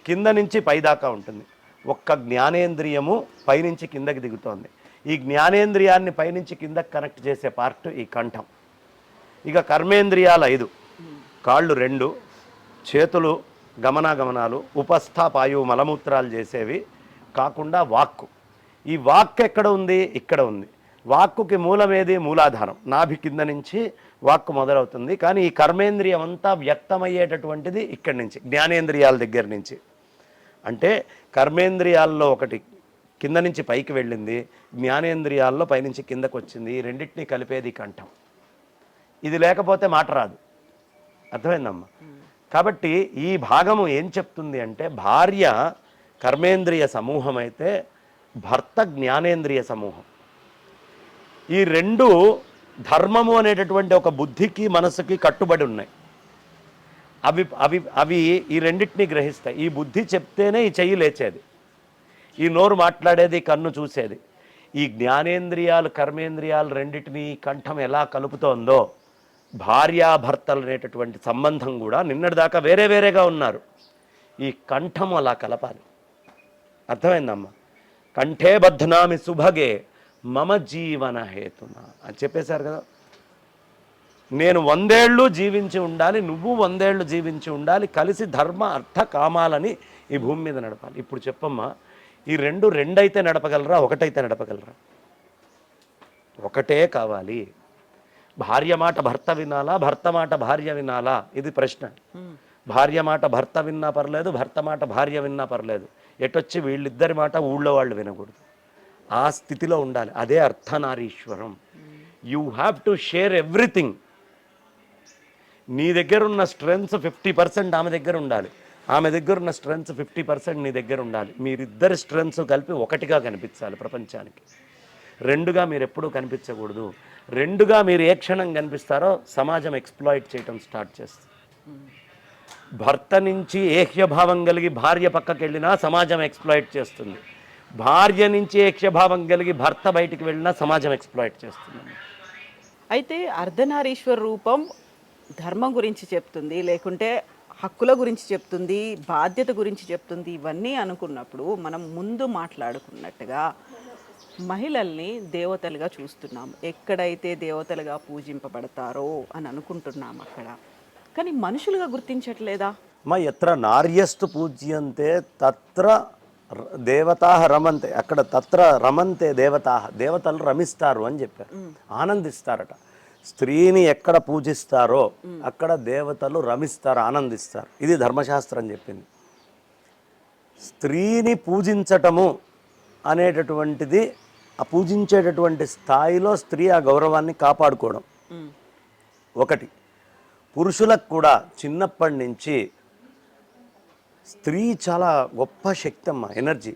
కింద నుంచి పైదాకా ఉంటుంది. ఒక్క జ్ఞానేంద్రియము పైనుంచి కిందకి దిగుతోంది. ఈ జ్ఞానేంద్రియాన్ని పైనుంచి కిందకి కనెక్ట్ చేసే పార్ట్ ఈ కంఠం. ఇక కర్మేంద్రియాలు 5, కాళ్ళు 2, చేతులు గమనాగమనాలు, ఉపస్థాపాయు మలమూత్రాలు చేసేవి కాకుండా వాక్కు. ఈ వాక్ ఎక్కడ ఉంది? ఇక్కడ ఉంది. వాక్కుకి మూలమేది? మూలాధారం. నాభి కింద నుంచి వాక్కు మొదలవుతుంది. కానీ ఈ కర్మేంద్రియం అంతా వ్యక్తమయ్యేటటువంటిది ఇక్కడి నుంచి, జ్ఞానేంద్రియాల దగ్గర నుంచి. అంటే కర్మేంద్రియాల్లో ఒకటి కింద నుంచి పైకి వెళ్ళింది, జ్ఞానేంద్రియాల్లో పైనుంచి కిందకు వచ్చింది. ఈ రెండింటినీ కలిపేది కంఠం. ఇది లేకపోతే మాట రాదు. అర్థమైందమ్మా? కాబట్టి ఈ భాగము ఏం చెప్తుంది అంటే భార్య కర్మేంద్రియ సమూహం అయితే భర్త జ్ఞానేంద్రియ సమూహం. ఈ రెండు ధర్మము అనేటటువంటి ఒక బుద్ధికి మనసుకి కట్టుబడి ఉన్నాయి. అవి అవి అవి ఈ రెండింటినీ గ్రహిస్తాయి. ఈ బుద్ధి చెప్తేనే ఈ చెయ్యి లేచేది, ఈ నోరు మాట్లాడేది, కన్ను చూసేది. ఈ జ్ఞానేంద్రియాలు కర్మేంద్రియాలు రెండింటినీ కంఠం ఎలా కలుపుతోందో భార్యాభర్తలు అనేటటువంటి సంబంధం కూడా నిన్నటిదాకా వేరే వేరేగా ఉన్నారు. ఈ కంఠం అలా కలపాలి. అర్థమైందమ్మా? కంఠే బధ్నామి సుభగే మమ జీవన హేతున అని చెప్పేశారు కదా. నేను 100 ఏళ్ళు జీవించి ఉండాలి, నువ్వు 100 ఏళ్ళు జీవించి ఉండాలి, కలిసి ధర్మ అర్థ కామాలని ఈ భూమి మీద నడపాలి. ఇప్పుడు చెప్పమ్మా, ఈ రెండైతే నడపగలరా, ఒకటైతే నడపగలరా? ఒకటే కావాలి. భార్య మాట భర్త వినాలా, భర్త మాట భార్య వినాలా? ఇది ప్రశ్న. భార్య మాట భర్త విన్నా పర్లేదు, భర్త మాట భార్య విన్నా పర్లేదు. ఎటొచ్చి వీళ్ళిద్దరి మాట ఊళ్ళో వాళ్ళు వినకూడదు. ఆ స్థితిలో ఉండాలి. అదే అర్ధనారీశ్వరం. You have to share everything. నీ దగ్గర ఉన్న స్ట్రెంగ్స్ 50% ఆమె దగ్గర ఉండాలి, ఆమె దగ్గర ఉన్న స్ట్రెంగ్స్ 50% నీ దగ్గర ఉండాలి. మీరిద్దరి స్ట్రెంగ్స్ కలిపి ఒకటిగా కనిపించాలి ప్రపంచానికి. 2గా మీరు ఎప్పుడూ కనిపించకూడదు. 2గా మీరు ఏ క్షణం కనిపిస్తారో సమాజం ఎక్స్ప్లాయిట్ చేయటం స్టార్ట్ చేస్తుంది. భర్త నుంచి ఏహ్యభావం కలిగి భార్య పక్కకి వెళ్ళినా సమాజం ఎక్స్ప్లాయిట్ చేస్తుంది. భార్య నుంచి ఏహ్యభావం కలిగి భర్త బయటికి వెళ్ళినా సమాజం ఎక్స్ప్లాయిట్ చేస్తుంది. అయితే అర్ధనారీశ్వర రూపం ధర్మం గురించి చెప్తుంది, లేకుంటే హక్కుల గురించి చెప్తుంది, బాధ్యత గురించి చెప్తుంది. ఇవన్నీ అనుకున్నప్పుడు మనం ముందు మాట్లాడుకున్నట్టుగా మహిళల్ని దేవతలుగా చూస్తున్నాం. ఎక్కడైతే దేవతలుగా పూజింపబడతారో అని అనుకుంటున్నాం అక్కడ, కానీ మనుషులుగా గుర్తించట్లేదా? మా ఎత్ర నార్యస్తు పూజ్యంతే తత్ర దేవతా రమంతే. అక్కడ తత్ర రమంతే దేవతా, దేవతలు రమిస్తారు అని చెప్పారు, ఆనందిస్తారట. స్త్రీని ఎక్కడ పూజిస్తారో అక్కడ దేవతలు రమిస్తారు, ఆనందిస్తారు. ఇది ధర్మశాస్త్రం చెప్పింది. స్త్రీని పూజించటము అనేటటువంటిది ఆ పూజించేటటువంటి స్థాయిలో స్త్రీ ఆ గౌరవాన్ని కాపాడుకోవడం ఒకటి. పురుషులకు కూడా చిన్నప్పటి నుంచి స్త్రీ చాలా గొప్ప శక్తి అమ్మ, ఎనర్జీ.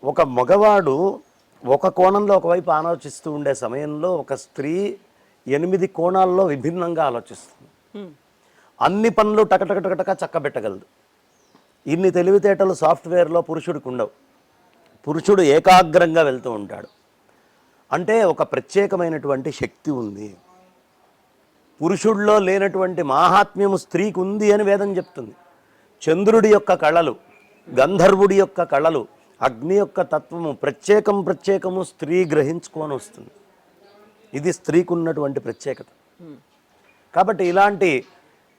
ఒక మగవాడు ఒక కోణంలో ఒకవైపు ఆలోచిస్తూ ఉండే సమయంలో ఒక స్త్రీ 8 కోణాల్లో విభిన్నంగా ఆలోచిస్తుంది. అన్ని పనులు టకటకటకటక చక్కబెట్టగలదు. ఇన్ని తెలివితేటలు సాఫ్ట్వేర్లో పురుషుడికి ఉండవు. పురుషుడు ఏకాగ్రంగా వెళ్తూ ఉంటాడు. అంటే ఒక ప్రత్యేకమైనటువంటి శక్తి ఉంది. పురుషుడిలో లేనటువంటి మాహాత్మ్యము స్త్రీకి ఉంది అని వేదం చెప్తుంది. చంద్రుడి యొక్క కళలు, గంధర్వుడి యొక్క కళలు, అగ్ని యొక్క తత్వము ప్రత్యేకము స్త్రీ గ్రహించుకొని వస్తుంది. ఇది స్త్రీకి ఉన్నటువంటి ప్రత్యేకత. కాబట్టి ఇలాంటి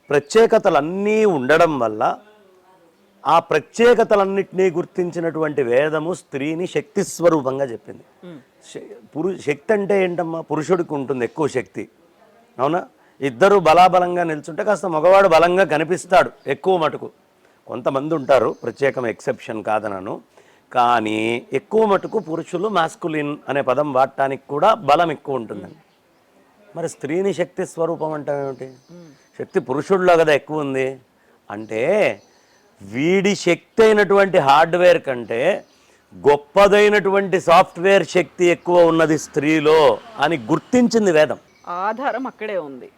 ప్రత్యేకతలన్నీ ఉండడం వల్ల ఆ ప్రత్యేకతలన్నింటినీ గుర్తించినటువంటి వేదము స్త్రీని శక్తి స్వరూపంగా చెప్పింది. శక్తి అంటే ఏంటమ్మా? పురుషుడికి ఉంటుంది ఎక్కువ శక్తి, అవునా? ఇద్దరు బలాబలంగా నిల్చుంటే కాస్త మగవాడు బలంగా కనిపిస్తాడు ఎక్కువ మటుకు. కొంతమంది ఉంటారు, ప్రత్యేకం ఎక్సెప్షన్ కాదనను, కానీ ఎక్కువ మటుకు పురుషులు మాస్కులిన్ అనే పదం వాడటానికి కూడా బలం ఎక్కువ ఉంటుందండి. మరి స్త్రీని శక్తి స్వరూపం అంటాం ఏమిటి? శక్తి పురుషుడిలో కదా ఎక్కువ ఉంది అంటే వీడి శక్తి అయినటువంటి హార్డ్వేర్ కంటే గొప్పదైనటువంటి సాఫ్ట్వేర్ శక్తి ఎక్కువ ఉన్నది స్త్రీలో అని గుర్తించింది వేదం. ఆధారం అక్కడే ఉంది,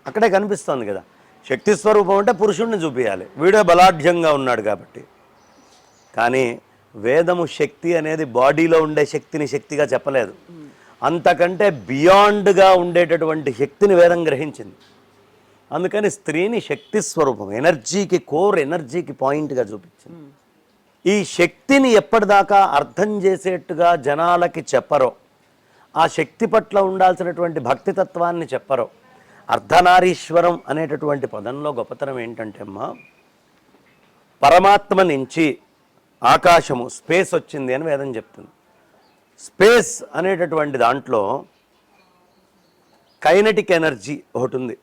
అక్కడే కనిపిస్తుంది కదా. శక్తి స్వరూపం అంటే పురుషుడిని చూపించాలి, వీడే బలాఢ్యంగా ఉన్నాడు కాబట్టి. కానీ వేదము శక్తి అనేది బాడీలో ఉండే శక్తిని శక్తిగా చెప్పలేదు, అంతకంటే బియాండ్గా ఉండేటటువంటి శక్తిని వేదం గ్రహించింది. అందుకని స్త్రీని శక్తి స్వరూపం, ఎనర్జీకి కోర్, ఎనర్జీకి పాయింట్గా చూపించింది. ఈ శక్తిని ఎప్పటిదాకా అర్థం చేసేట్టుగా జనాలకి చెప్పరో, ఆ శక్తి పట్ల ఉండాల్సినటువంటి భక్తితత్వాన్ని చెప్పరో, అర్ధనారీశ్వరం అనేటటువంటి పదంలో గొప్పతనం ఏంటంటే అమ్మా, పరమాత్మ నుంచి ఆకాశము స్పేస్ వచ్చింది అని వేదం చెప్తుంది. స్పేస్ అనేటటువంటి దాంట్లో కైనెటిక్ ఎనర్జీ ఒకటి ఉంది.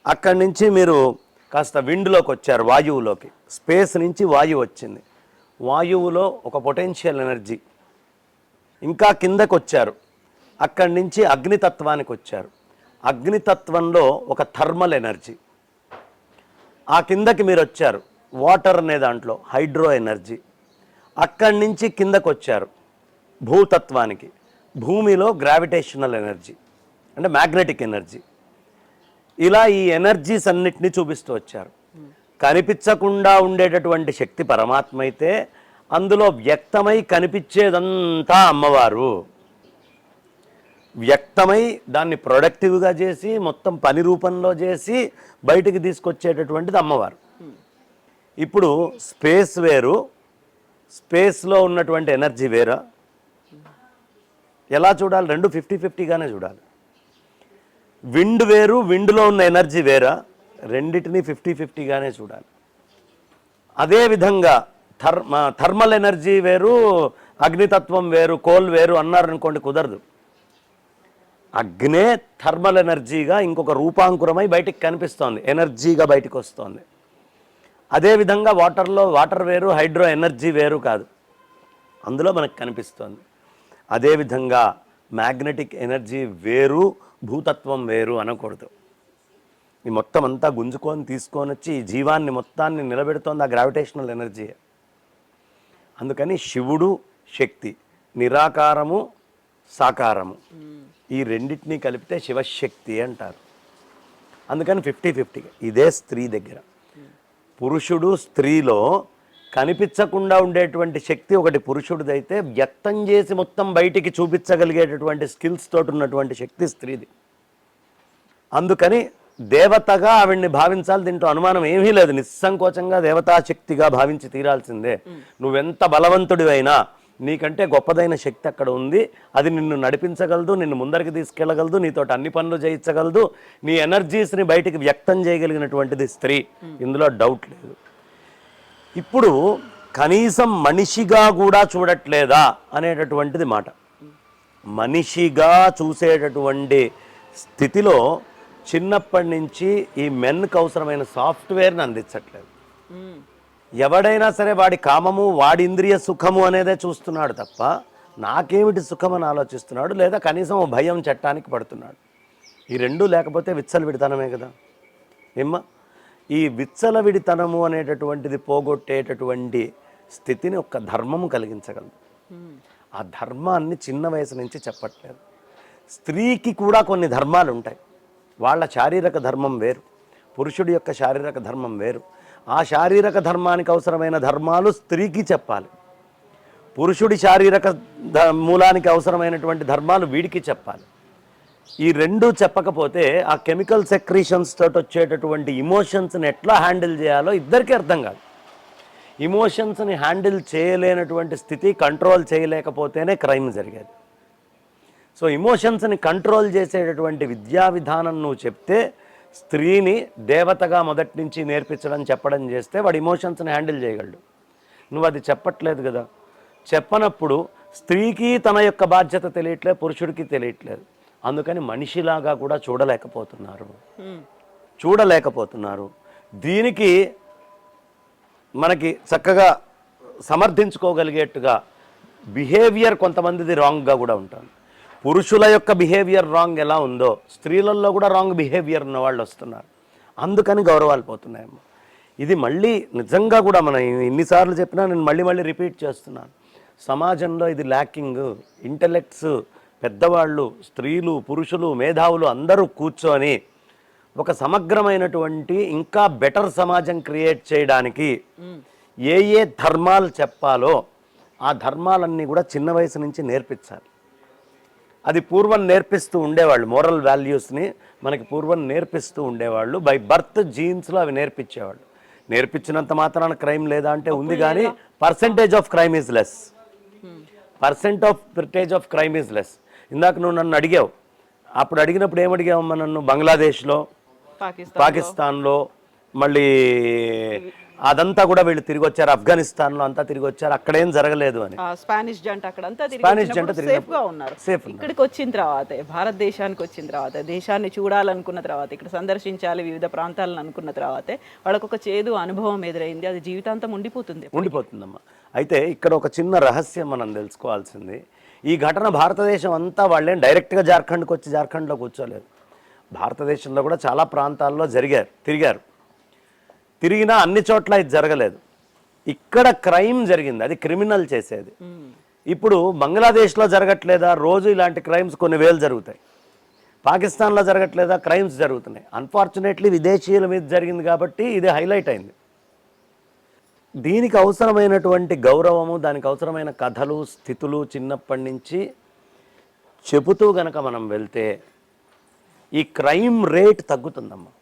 అక్కడి నుంచి మీరు కాస్త విండ్లోకి వచ్చారు, వాయువులోకి. స్పేస్ నుంచి వాయువు వచ్చింది, వాయువులో ఒక పొటెన్షియల్ ఎనర్జీ. ఇంకా కిందకు వచ్చారు, అక్కడి నుంచి అగ్నితత్వానికి వచ్చారు. అగ్నితత్వంలో ఒక థర్మల్ ఎనర్జీ. ఆ కిందకి మీరు వచ్చారు, వాటర్ అనే దాంట్లో హైడ్రో ఎనర్జీ. అక్కడి నుంచి కిందకు వచ్చారు భూతత్వానికి, భూమిలో గ్రావిటేషనల్ ఎనర్జీ అంటే మ్యాగ్నెటిక్ ఎనర్జీ. ఇలా ఈ ఎనర్జీస్ అన్నిటినీ చూపిస్తూ వచ్చారు. కనిపించకుండా ఉండేటటువంటి శక్తి పరమాత్మ అయితే, అందులో వ్యక్తమై కనిపించేదంతా అమ్మవారు. వ్యక్తమై దాన్ని ప్రొడక్టివ్గా చేసి మొత్తం పని రూపంలో చేసి బయటికి తీసుకొచ్చేటటువంటిది అమ్మవారు. ఇప్పుడు స్పేస్ వేరు, స్పేస్లో ఉన్నటువంటి ఎనర్జీ వేరా? ఎలా చూడాలి? రెండు 50-50గానే చూడాలి. విండ్ వేరు, విండ్లో ఉన్న ఎనర్జీ వేరా? రెండిటిని 50-50గానే చూడాలి. అదేవిధంగా థర్మల్ ఎనర్జీ వేరు, అగ్నితత్వం వేరు, కోల్ వేరు అన్నారనుకోండి, కుదరదు. అగ్నే థర్మల్ ఎనర్జీగా ఇంకొక రూపాంకురమై బయటికి కనిపిస్తోంది, ఎనర్జీగా బయటికి వస్తోంది. అదేవిధంగా వాటర్లో వాటర్ వేరు, హైడ్రో ఎనర్జీ వేరు కాదు, అందులో మనకు కనిపిస్తోంది. అదేవిధంగా మ్యాగ్నెటిక్ ఎనర్జీ వేరు, భూతత్వం వేరు అనకూడదు. ఈ మొత్తం అంతా గుంజుకొని తీసుకొని వచ్చి ఈ జీవాన్ని మొత్తాన్ని నిలబెడుతోంది ఆ గ్రావిటేషనల్ ఎనర్జీ. అందుకని శివుడు శక్తి, నిరాకారము సాకారము, ఈ రెండింటినీ కలిపితే శివశక్తి అంటారు. అందుకని 50-50. ఇదే స్త్రీ దగ్గర. పురుషుడు స్త్రీలో కనిపించకుండా ఉండేటువంటి శక్తి ఒకటి పురుషుడిదైతే, వ్యక్తం చేసి మొత్తం బయటికి చూపించగలిగేటటువంటి స్కిల్స్ తోటి ఉన్నటువంటి శక్తి స్త్రీది. అందుకని దేవతగా ఆవిడ్ని భావించాలి, దీంట్లో అనుమానం ఏమీ లేదు. నిస్సంకోచంగా దేవతాశక్తిగా భావించి తీరాల్సిందే. నువ్వెంత బలవంతుడివైనా నీకంటే గొప్పదైన శక్తి అక్కడ ఉంది, అది నిన్ను నడిపించగలదు, నిన్ను ముందరికి తీసుకెళ్ళగలదు, నీతోటి అన్ని పనులు చేయించగలదు, నీ ఎనర్జీస్ని బయటికి వ్యక్తం చేయగలిగినటువంటిది స్త్రీ, ఇందులో డౌట్ లేదు. ఇప్పుడు కనీసం మనిషిగా కూడా చూడట్లేదా అనేటటువంటిది మాట. మనిషిగా చూసేటటువంటి స్థితిలో చిన్నప్పటి నుంచి ఈ మెన్కి అవసరమైన సాఫ్ట్వేర్ని అందించట్లేదు. ఎవడైనా సరే వాడి కామము, వాడి ఇంద్రియ సుఖము అనేదే చూస్తున్నాడు తప్ప నాకేమిటి సుఖం అని ఆలోచిస్తున్నాడు, లేదా కనీసం భయం చట్టానికి పడుతున్నాడు. ఈ రెండూ లేకపోతే విచ్చలవిడితనమే కదా ఏమ్మా. ఈ విచ్చలవిడితనము అనేటటువంటిది పోగొట్టేటటువంటి స్థితిని ఒక ధర్మము కలిగించగలదు. ఆ ధర్మాన్ని చిన్న వయసు నుంచి చెప్పట్లేదు. స్త్రీకి కూడా కొన్ని ధర్మాలు ఉంటాయి. వాళ్ళ శారీరక ధర్మం వేరు, పురుషుడి యొక్క శారీరక ధర్మం వేరు. ఆ శారీరక ధర్మానికి అవసరమైన ధర్మాలు స్త్రీకి చెప్పాలి, పురుషుడి శారీరక మూలానికి అవసరమైనటువంటి ధర్మాలు వీడికి చెప్పాలి. ఈ రెండు చెప్పకపోతే ఆ కెమికల్ సెక్రీషన్స్ తోటి వచ్చేటటువంటి ఇమోషన్స్ని ఎట్లా హ్యాండిల్ చేయాలో ఇద్దరికీ అర్థం కాదు. ఇమోషన్స్ని హ్యాండిల్ చేయలేనటువంటి స్థితి, కంట్రోల్ చేయలేకపోతేనే క్రైమ్ జరిగేది. సో ఇమోషన్స్ని కంట్రోల్ చేసేటటువంటి విద్యా విధానం నువ్వు చెప్తే, స్త్రీని దేవతగా మొదటి నుంచి నేర్పించడం చెప్పడం చేస్తే వాడు ఇమోషన్స్ని హ్యాండిల్ చేయగలడు. నువ్వు అది చెప్పట్లేదు కదా. చెప్పనప్పుడు స్త్రీకి తన యొక్క బాధ్యత తెలియట్లేదు, పురుషుడికి తెలియట్లేదు. అందుకని మనిషిలాగా కూడా చూడలేకపోతున్నారు. దీనికి మనకి చక్కగా సమర్థించుకోగలిగేట్టుగా బిహేవియర్ కొంతమందిది రాంగ్గా కూడా ఉంటుంది. పురుషుల యొక్క బిహేవియర్ రాంగ్ ఎలా ఉందో స్త్రీలలో కూడా రాంగ్ బిహేవియర్ ఉన్న వాళ్ళు వస్తున్నారు. అందుకని గౌరవాలు పోతున్నాయమ్మా. ఇది మళ్ళీ నిజంగా కూడా మనం ఇన్నిసార్లు చెప్పినా నేను మళ్ళీ మళ్ళీ రిపీట్ చేస్తున్నాను. సమాజంలో ఇది ల్యాకింగ్. ఇంటలెక్ట్స్, పెద్దవాళ్ళు, స్త్రీలు, పురుషులు, మేధావులు అందరూ కూర్చొని ఒక సమగ్రమైనటువంటి ఇంకా బెటర్ సమాజం క్రియేట్ చేయడానికి ఏ ఏ ధర్మాలు చెప్పాలో ఆ ధర్మాలన్నీ కూడా చిన్న వయసు నుంచి నేర్పించాలి. అది పూర్వం నేర్పిస్తూ ఉండేవాళ్ళు. మోరల్ వాల్యూస్ని మనకి పూర్వం నేర్పిస్తూ ఉండేవాళ్ళు. బై బర్త్ జీన్స్లో అవి నేర్పించేవాళ్ళు. నేర్పించినంత మాత్రాన క్రైమ్ లేదా అంటే ఉంది, కానీ percentage of crime is less. Percentage of crime is less. ఇందాక నువ్వు నన్ను అడిగావు. అప్పుడు అడిగినప్పుడు ఏమడిగావమ్మా నన్ను? బంగ్లాదేశ్లో, పాకిస్తాన్లో, మళ్ళీ అదంతా కూడా వీళ్ళు తిరిగి వచ్చారు. ఆఫ్ఘనిస్తాన్లో అంతా తిరిగి వచ్చారు. అక్కడేం జరగలేదు అని. స్పానిష్ జంట అక్కడంతా సేఫ్ గా ఉన్నారు. ఇక్కడికి వచ్చిన తర్వాత, భారతదేశానికి వచ్చిన తర్వాత, దేశాన్ని చూడాలనుకున్న తర్వాత, ఇక్కడ సందర్శించాలి వివిధ ప్రాంతాలను అనుకున్న తర్వాతే వాళ్ళకు ఒక చేదు అనుభవం ఎదురైంది. అది జీవితాంతం ఉండిపోతుందమ్మా. అయితే ఇక్కడ ఒక చిన్న రహస్యం మనం తెలుసుకోవాల్సింది. ఈ ఘటన భారతదేశం అంతా వాళ్ళేం డైరెక్ట్గా జార్ఖండ్కి వచ్చి జార్ఖండ్లో కూర్చోలేదు. భారతదేశంలో కూడా చాలా ప్రాంతాల్లో తిరిగారు. తిరిగినా అన్ని చోట్ల ఇది జరగలేదు. ఇక్కడ క్రైమ్ జరిగింది, అది క్రిమినల్ చేసేది. ఇప్పుడు బంగ్లాదేశ్లో జరగట్లేదా? రోజు ఇలాంటి క్రైమ్స్ కొన్ని వేలు జరుగుతాయి. పాకిస్తాన్లో జరగట్లేదా? క్రైమ్స్ జరుగుతున్నాయి. అన్ఫార్చునేట్లీ విదేశీయుల మీద జరిగింది కాబట్టి ఇది హైలైట్ అయింది. దీనికి అవసరమైనటువంటి గౌరవము, దానికి అవసరమైన కథలు, స్థితులు చిన్నప్పటి నుంచి చెబుతూ గనక మనం వెళ్తే ఈ క్రైమ్ రేట్ తగ్గుతుందమ్మా.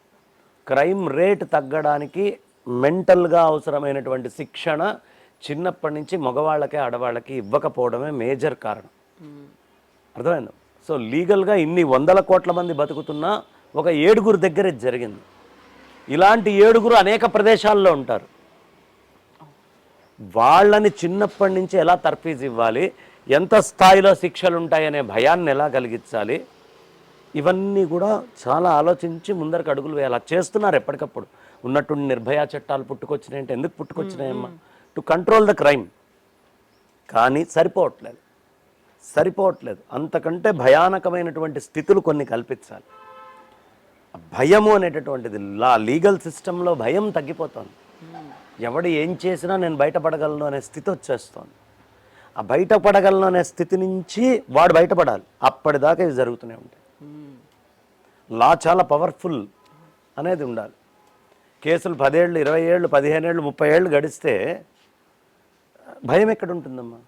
క్రైమ్ రేట్ తగ్గడానికి మెంటల్గా అవసరమైనటువంటి శిక్షణ చిన్నప్పటి నుంచి మగవాళ్ళకి ఆడవాళ్ళకి ఇవ్వకపోవడమే మేజర్ కారణం. అర్థమైందా? సో లీగల్గా ఇన్ని 100 కోట్ల మంది బతుకుతున్నా ఒక 7 దగ్గర జరిగింది. ఇలాంటి 7 అనేక ప్రదేశాల్లో ఉంటారు. వాళ్ళని చిన్నప్పటి నుంచి ఎలా తర్ఫీజ్ ఇవ్వాలి, ఎంత స్థాయిలో శిక్షలు ఉంటాయనే భయాన్ని ఎలా కలిగించాలి, ఇవన్నీ కూడా చాలా ఆలోచించి ముందరకు అడుగులు వేయాలి. చేస్తున్నారు ఎప్పటికప్పుడు. ఉన్నట్టుండి నిర్భయ చట్టాలు పుట్టుకొచ్చినాయంటే ఎందుకు పుట్టుకొచ్చినాయమ్మా? To control the crime. కానీ సరిపోవట్లేదు. అంతకంటే భయానకమైనటువంటి స్థితులు కొన్ని కల్పించాలి. భయము అనేటటువంటిది లీగల్ సిస్టంలో భయం తగ్గిపోతుంది. ఎవడు ఏం చేసినా నేను బయటపడగలను అనే స్థితి వచ్చేస్తోంది. ఆ బయటపడగలను అనే స్థితి నుంచి వాడు బయటపడాలి. అప్పటిదాకా ఇవి జరుగుతూనే ఉంటాయి. లా చాలా పవర్ఫుల్ అనేది ఉండాలి. కేసులు 10 ఏళ్ళు, 20 ఏళ్ళు, 15 ఏళ్ళు, 30 ఏళ్ళు గడిస్తే భయం ఎక్కడ ఉంటుందమ్మా?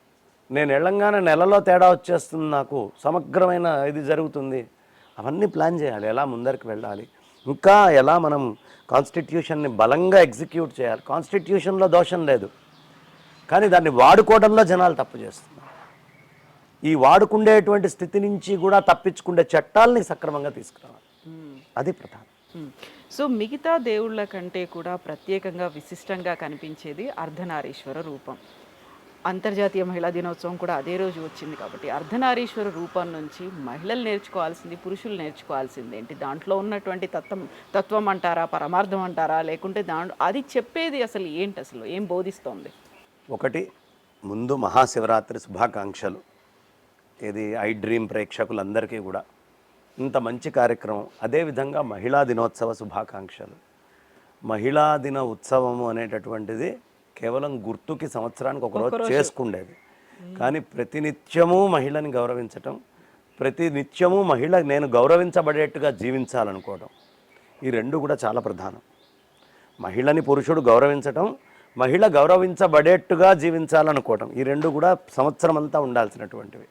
నేను వెళ్ళంగానే నెలలో తేడా వచ్చేస్తుంది, నాకు సమగ్రమైన ఇది జరుగుతుంది. అవన్నీ ప్లాన్ చేయాలి. ఎలా ముందరికి వెళ్ళాలి, ఇంకా ఎలా మనం కాన్స్టిట్యూషన్ని బలంగా ఎగ్జిక్యూట్ చేయాలి. కాన్స్టిట్యూషన్లో దోషం లేదు, కానీ దాన్ని వాడుకోవడంలో జనాలు తప్పు చేస్తున్నారు. ఈ వాడుకుండేటువంటి స్థితి నుంచి కూడా తప్పించుకుండే చట్టాలని సక్రమంగా తీసుకురావాలి. అది ప్రధానం. సో మిగతా దేవుళ్ళ కంటే కూడా ప్రత్యేకంగా విశిష్టంగా కనిపించేది అర్ధనారీశ్వర రూపం. అంతర్జాతీయ మహిళా దినోత్సవం కూడా అదే రోజు వచ్చింది కాబట్టి అర్ధనారీశ్వర రూపం నుంచి మహిళలు నేర్చుకోవాల్సింది, పురుషులు నేర్చుకోవాల్సింది ఏంటి? దాంట్లో ఉన్నటువంటి తత్వం అంటారా, పరమార్థం అంటారా, లేకుంటే అది చెప్పేది అసలు ఏంటి? అసలు ఏం బోధిస్తోంది? ఒకటి, ముందు మహాశివరాత్రి శుభాకాంక్షలు. ఇది ఐ డ్రీమ్ ప్రేక్షకులందరికీ కూడా ఇంత మంచి కార్యక్రమం. అదేవిధంగా మహిళా దినోత్సవ శుభాకాంక్షలు. మహిళా దిన ఉత్సవము అనేటటువంటిది కేవలం గుర్తుకి సంవత్సరానికి ఒకరోజు చేసుకుండేది. కానీ ప్రతినిత్యము మహిళని గౌరవించటం, ప్రతినిత్యము మహిళ నేను గౌరవించబడేట్టుగా జీవించాలనుకోవడం, ఈ రెండు కూడా చాలా ప్రధానం. మహిళని పురుషుడు గౌరవించటం, మహిళ గౌరవించబడేట్టుగా జీవించాలనుకోవటం, ఈ రెండు కూడా సంవత్సరం అంతా ఉండాల్సినటువంటివి.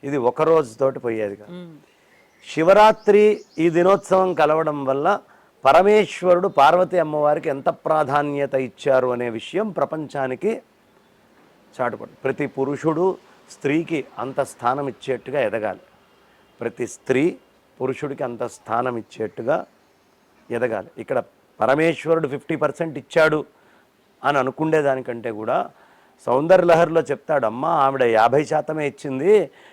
ఇది ఒక రోజుతోటి పోయేది కాదు. శివరాత్రి ఈ దినోత్సవం కలవడం వల్ల పరమేశ్వరుడు పార్వతీ అమ్మవారికి ఎంత ప్రాధాన్యత ఇచ్చారు అనే విషయం ప్రపంచానికి చాటుపడు. ప్రతి పురుషుడు స్త్రీకి అంత స్థానం ఇచ్చేట్టుగా ఎదగాలి. ప్రతి స్త్రీ పురుషుడికి అంత స్థానం ఇచ్చేట్టుగా ఎదగాలి. ఇక్కడ పరమేశ్వరుడు 50% ఇచ్చాడు అని అనుకుండేదానికంటే కూడా సౌందర్యలహరిలో చెప్తాడు, అమ్మ ఆవిడ 50% ఇచ్చింది,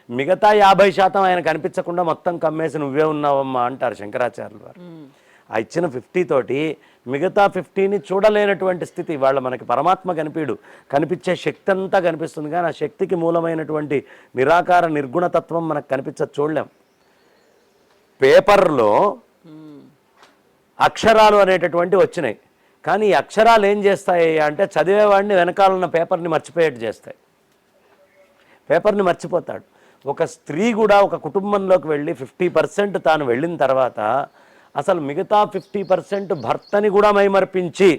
మిగతా 50% ఆయన కనిపించకుండా మొత్తం కమ్మేసి నువ్వే ఉన్నావమ్మా అంటారు శంకరాచార్యులు వారు. ఆ ఇచ్చిన 50 తోటి మిగతా 50ని చూడలేనటువంటి స్థితి. వాళ్ళ మనకి పరమాత్మ కనిపించే శక్తి అంతా కనిపిస్తుంది, కానీ ఆ శక్తికి మూలమైనటువంటి నిరాకార నిర్గుణతత్వం మనకు కనిపించదు, చూడలేం. పేపర్లో అక్షరాలు అనేటటువంటి వచ్చినాయి, కానీ ఈ అక్షరాలు ఏం చేస్తాయి అంటే చదివేవాడిని వెనకాలన్న పేపర్ని మర్చిపోయేట్టు చేస్తాయి. పేపర్ని మర్చిపోతాడు. ఒక స్త్రీ కూడా ఒక కుటుంబంలోకి వెళ్ళి 50% తాను వెళ్ళిన తర్వాత అసలు మిగతా 50% భర్తని కూడా మైమర్పించి